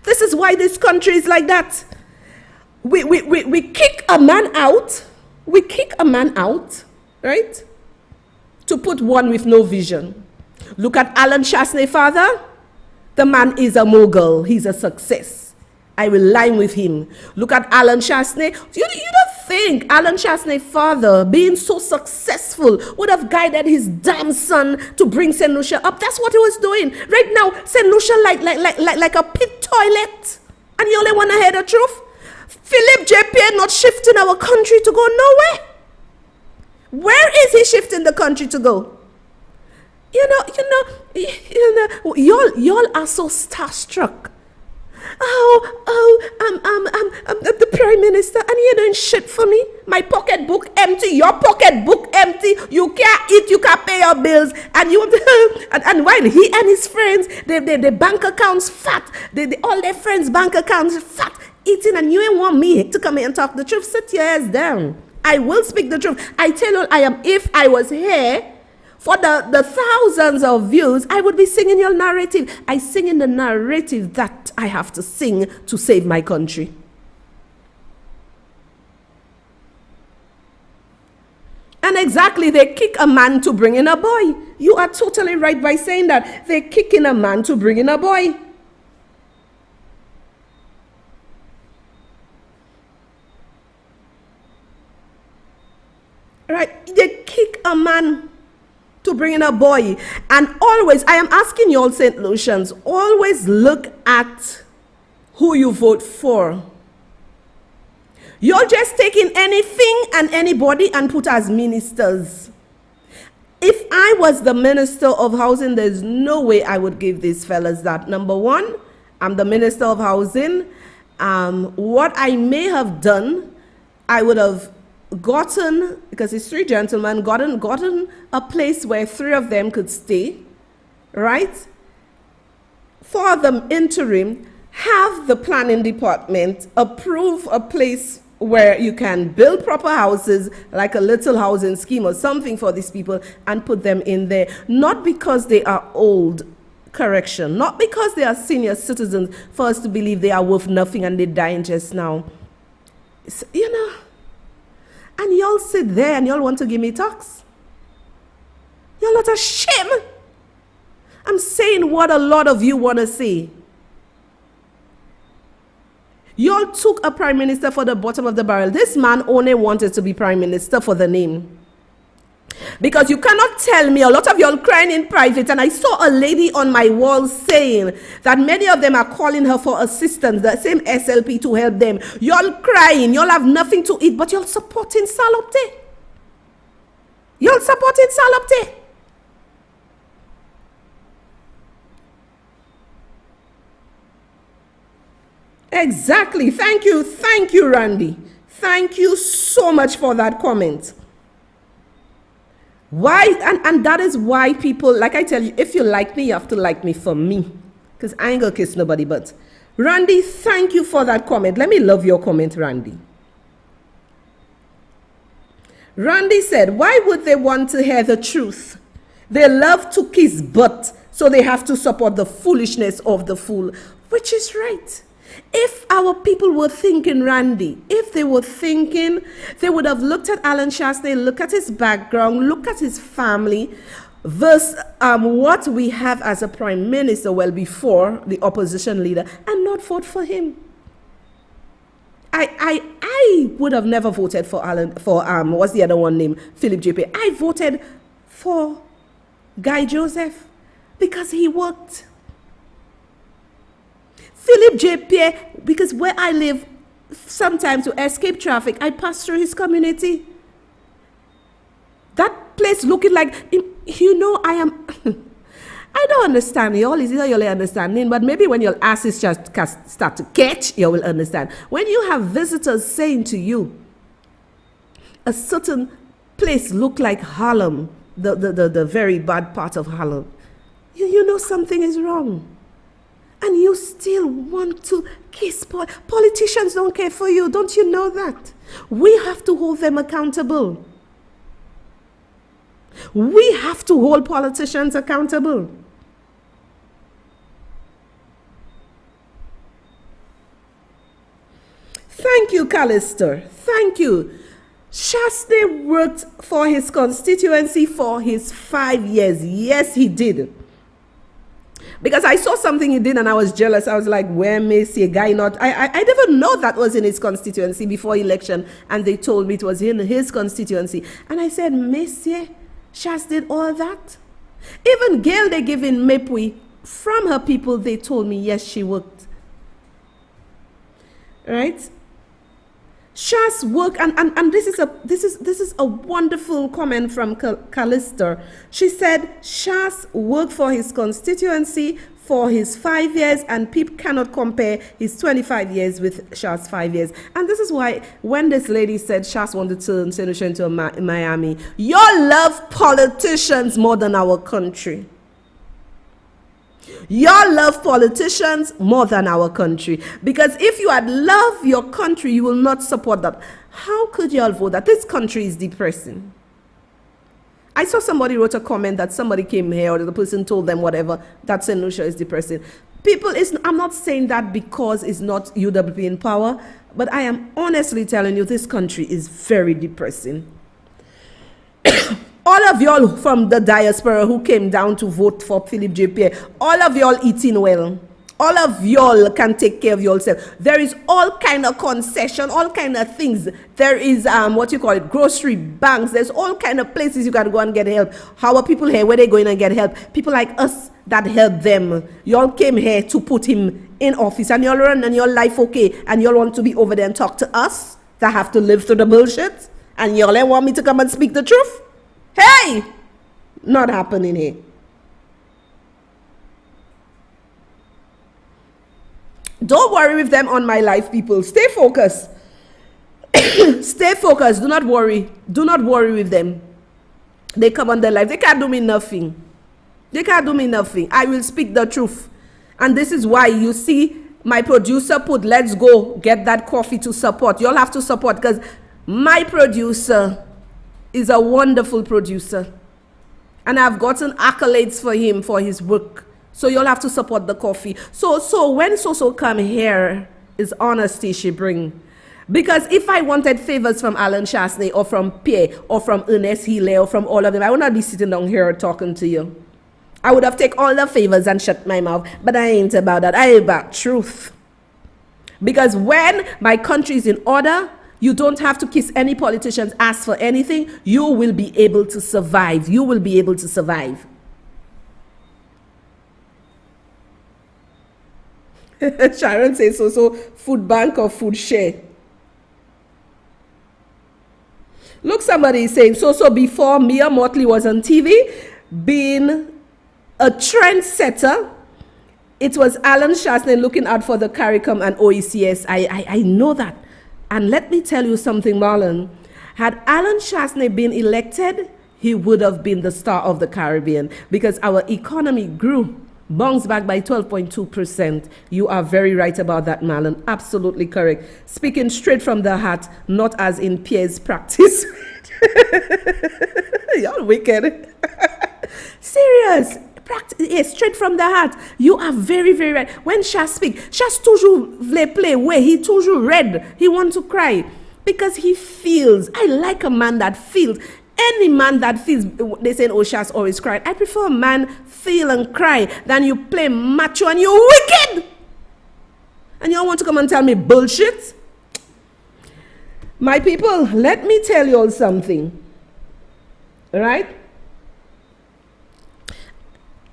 This is why this country is like that. We kick a man out. We kick a man out, right? To put one with no vision. Look at Alan Chasney, father. The man is a mogul. He's a success. I will line with him. Look at Alan Chasney. You don't think Alan Chasney, father, being so successful, would have guided his damn son to bring St. Lucia up? That's what he was doing. Right now, St. Lucia like a pit toilet. And you only want to hear the truth? Philip J. Pierre not shifting our country to go nowhere. Where is he shifting the country to go? Y'all are so starstruck. I'm the prime minister, and you're doing shit for me. My pocketbook empty, your pocketbook empty. You can't eat, you can't pay your bills, and you and while he and his friends, their bank accounts fat, all their friends' bank accounts fat, eating, and you ain't want me to come here and talk the truth. Sit your ass down. I will speak the truth. I tell you, if I was here for the thousands of views, I would be singing your narrative. I sing in the narrative that I have to sing to save my country. And exactly, they kick a man to bring in a boy. You are totally right by saying that. They're kicking a man to bring in a boy. Right? They kick a man to bring in a boy. And always, I am asking you all St. Lucians, always look at who you vote for. You're just taking anything and anybody and put as ministers. If I was the Minister of Housing, there's no way I would give these fellas that. Number one, I'm the Minister of Housing. What I may have done, I would have gotten, because it's three gentlemen, gotten a place where three of them could stay, right? For the interim, have the planning department approve a place where you can build proper houses, like a little housing scheme or something for these people, and put them in there. Not because they are old, correction, not because they are senior citizens for us to believe they are worth nothing and they're dying just now. You know, and y'all sit there and y'all want to give me talks? Y'all not ashamed? I'm saying what a lot of you want to say. Y'all took a prime minister for the bottom of the barrel. This man only wanted to be prime minister for the name. Because you cannot tell me, a lot of y'all crying in private, and I saw a lady on my wall saying that many of them are calling her for assistance, the same SLP to help them. Y'all crying, y'all have nothing to eat, but y'all supporting Salopte. Y'all supporting Salopte. Exactly. Thank you, Randy. Thank you so much for that comment. Why? And that is why people, like I tell you, if you like me, you have to like me for me. Because I ain't gonna kiss nobody but. Randy, thank you for that comment. Let me love your comment, Randy. Randy said, why would they want to hear the truth? They love to kiss butt, so they have to support the foolishness of the fool. Which is right. If our people were thinking, Randy, if they were thinking, they would have looked at Alan Chasney, look at his background, look at his family, versus what we have as a prime minister, well, before the opposition leader, and not vote for him. I would have never voted for what's the other one named Philip JP. I voted for Guy Joseph because he worked. Philip JP, because where I live, sometimes to escape traffic, I pass through his community. That place looking like, I am, I don't understand y'all. Is either you'll understanding, but maybe when your asses just start to catch, you will understand. When you have visitors saying to you, a certain place look like Harlem, the very bad part of Harlem, you know something is wrong. And you still want to kiss politicians don't care for you. Don't you know that? We have to hold them accountable. We have to hold politicians accountable. Thank you, Callister. Thank you. Shasta worked for his constituency for his 5 years. Yes, he did. Because I saw something he did and I was jealous. I was like, where may see a guy not? I didn't know that was in his constituency before election. And they told me it was in his constituency. And I said, Monsieur, Shas did all that? Even Gail they give in Mepui, from her people, they told me, yes, she worked. Right? Shas work, and this is a wonderful comment from Callister. She said Shas worked for his constituency for his 5 years, and people cannot compare his 25 years with Shas' 5 years. And this is why when this lady said Shas wanted to turn senator into Miami, y'all love politicians more than our country. Y'all love politicians more than our country. Because if you had loved your country, you will not support that. How could y'all vote that? This country is depressing. I saw somebody wrote a comment that somebody came here or the person told them whatever, that St. Lucia is depressing. People, I'm not saying that because it's not UWP in power, but I am honestly telling you this country is very depressing. All of y'all from the diaspora who came down to vote for Philip JP, all of y'all eating well. All of y'all can take care of yourself. There is all kind of concession, all kind of things. There is, grocery banks. There's all kind of places you can go and get help. How are people here? Where they going and get help? People like us that help them. Y'all came here to put him in office and y'all run and your life okay. And y'all want to be over there and talk to us that have to live through the bullshit. And y'all want me to come and speak the truth? Hey! Not happening here. Don't worry with them on my life, people. Stay focused. Stay focused. Do not worry. Do not worry with them. They come on their life. They can't do me nothing. They can't do me nothing. I will speak the truth. And this is why you see my producer put, let's go get that coffee to support. You'll have to support because my producer is a wonderful producer. And I've gotten accolades for him for his work. So you'll have to support the coffee. So when Soso come here, is honesty she bring. Because if I wanted favors from Alan Chasney or from Pierre or from Ernest Healy or from all of them, I would not be sitting down here talking to you. I would have taken all the favors and shut my mouth. But I ain't about that. I ain't about truth. Because when my country is in order, you don't have to kiss any politician's ass for anything. You will be able to survive. You will be able to survive. Sharon says so food bank or food share. Look, somebody is saying so before Mia Motley was on TV, being a trendsetter, it was Alan Chasney looking out for the CARICOM and OECS. I know that. And let me tell you something, Marlon. Had Alan Chasney been elected, he would have been the star of the Caribbean because our economy grew. Bounced back by 12.2%. You are very right about that, Marlon. Absolutely correct. Speaking straight from the heart, not as in Pierre's practice. Y'all wicked. Serious. Practice, straight from the heart. You are very, very right. When Shas speak, Shas toujours vle play way. He toujours red. He want to cry because he feels. I like a man that feels. Any man that feels, they say, oh, Shas always cried. I prefer a man feel and cry than you play macho and you're wicked. And you all want to come and tell me bullshit? My people, let me tell you all something. Right?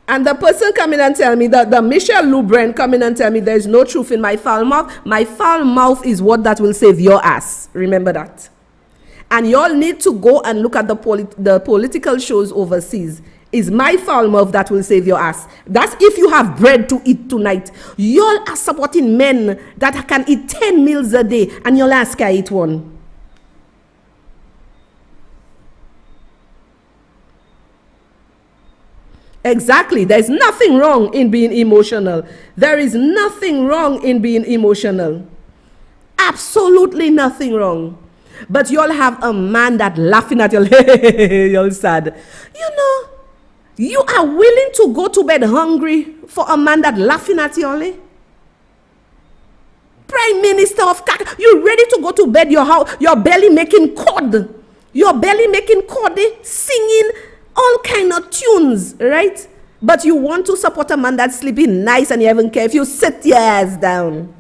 And the person come in and tell me that the Michelle Lubren come in and tell me there's no truth in my foul mouth. My foul mouth is what that will save your ass. Remember that. And y'all need to go and look at the political shows overseas. It's my foul mouth that will save your ass. That's if you have bread to eat tonight. Y'all are supporting men that can eat 10 meals a day and y'all ask I eat one. Exactly. There's nothing wrong in being emotional. There is nothing wrong in being emotional. Absolutely nothing wrong. But y'all have a man that laughing at you. Y'all sad. You know, you are willing to go to bed hungry for a man that laughing at you only? Prime Minister of Kaka, you ready to go to bed, your belly making chord. Your belly making chord, singing all kind of tunes, right? But you want to support a man that's sleeping nice and you haven't care if you sit your ass down.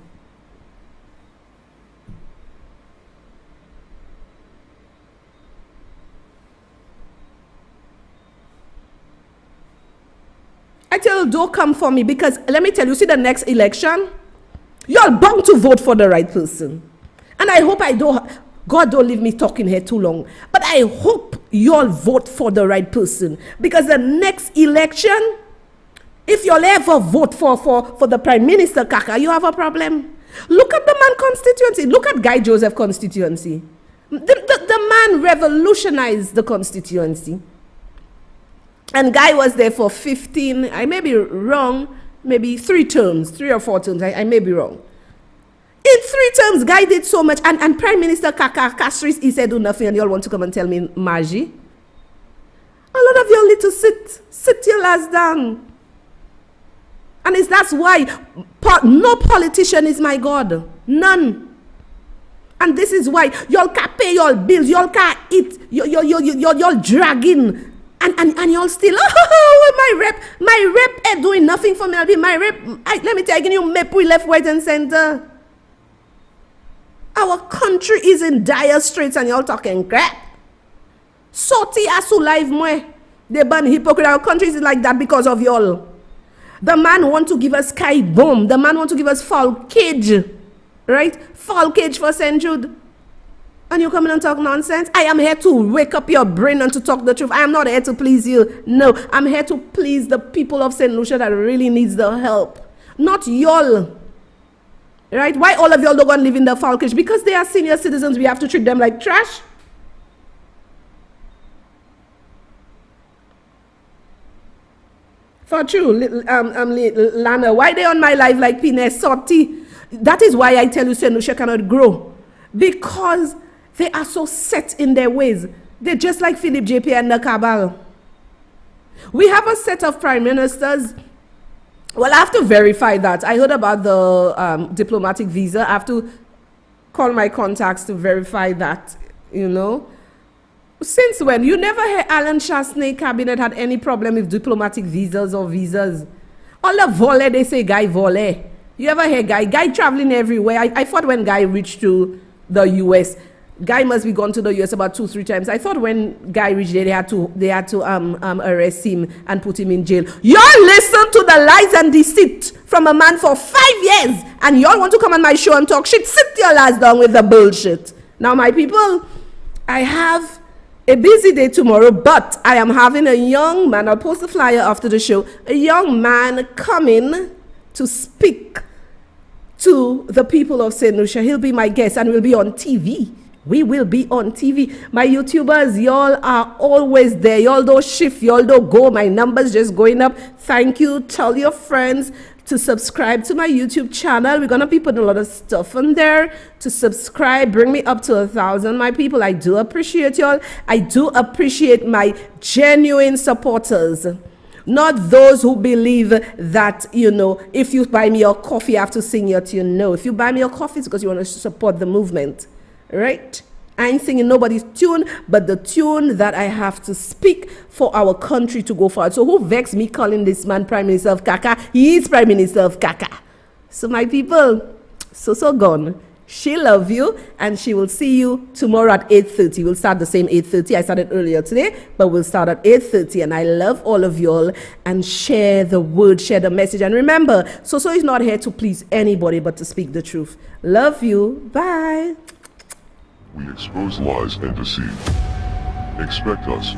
I tell you, don't come for me because let me tell you, see the next election, you're bound to vote for the right person. And I hope God don't leave me talking here too long. But I hope y'all vote for the right person. Because the next election, if you'll ever vote for the Prime Minister, Kaka, you have a problem. Look at the man constituency. Look at Guy Joseph constituency. The man revolutionized the constituency. And Guy was there for 15, I may be wrong, maybe 3 or 4 terms, I may be wrong. In 3 terms, Guy did so much. And Prime Minister Kaka Castries, he said do nothing, and y'all want to come and tell me, Margie? A lot of y'all need to sit your ass down. And that's why no politician is my God. None. And this is why y'all can't pay y'all bills, y'all can't eat, y'all dragging. And y'all still, oh, my rep ain't doing nothing for me. I'll be my rep. Let me tell you, Mepui left, right, and center. Our country is in dire straits and y'all talking crap. Soti asu live mwe. They ban hypocrite. Our country is like that because of y'all. The man want to give us sky bomb. The man want to give us fall cage. Right? Fall cage for St. Jude. And you come in and talk nonsense? I am here to wake up your brain and to talk the truth. I am not here to please you. No, I'm here to please the people of St. Lucia that really needs the help. Not y'all. Right? Why all of y'all don't want to live in the fall cage? Because they are senior citizens. We have to treat them like trash. For true, Lana, why they on my life like Pines Sorti? That is why I tell you St. Lucia cannot grow. Because they are so set in their ways. They're just like Philip JP and the cabal. We have a set of prime ministers. Well, I have to verify that. I heard about the diplomatic visa. I have to call my contacts to verify that, you know. Since when? You never heard Alan Chasney cabinet had any problem with diplomatic visas or visas. All the volley, they say Guy volley. You ever hear Guy traveling everywhere? I thought when Guy reached to the US, Guy must be gone to the US about 2-3 times. I thought when Guy reached there, they had to arrest him and put him in jail. Y'all listen to the lies and deceit from a man for 5 years, and y'all want to come on my show and talk shit? Sit your ass down with the bullshit. Now, my people, I have a busy day tomorrow, but I am having a young man, I'll post the flyer after the show, a young man coming to speak to the people of St. Lucia. He'll be my guest and we'll be on TV. We will be on TV. My YouTubers, y'all are always there. Y'all don't shift, y'all don't go. My numbers just going up. Thank you. Tell your friends to subscribe to my YouTube channel. We're going to be putting a lot of stuff on there. To subscribe, bring me up to 1,000, my people. I do appreciate y'all. I do appreciate my genuine supporters. Not those who believe that, you know, if you buy me your coffee, I have to sing your tune. No, if you buy me your coffee, it's because you want to support the movement. Right? I ain't singing nobody's tune, but the tune that I have to speak for our country to go forward. So who vexed me calling this man Prime Minister of Kaka? He is Prime Minister of Kaka. So my people, so gone. She love you, and she will see you tomorrow at 8:30. We'll start the same 8:30. I started earlier today, but we'll start at 8:30. And I love all of y'all, and share the word, share the message. And remember, So is not here to please anybody but to speak the truth. Love you. Bye. We expose lies and deceit. Expect us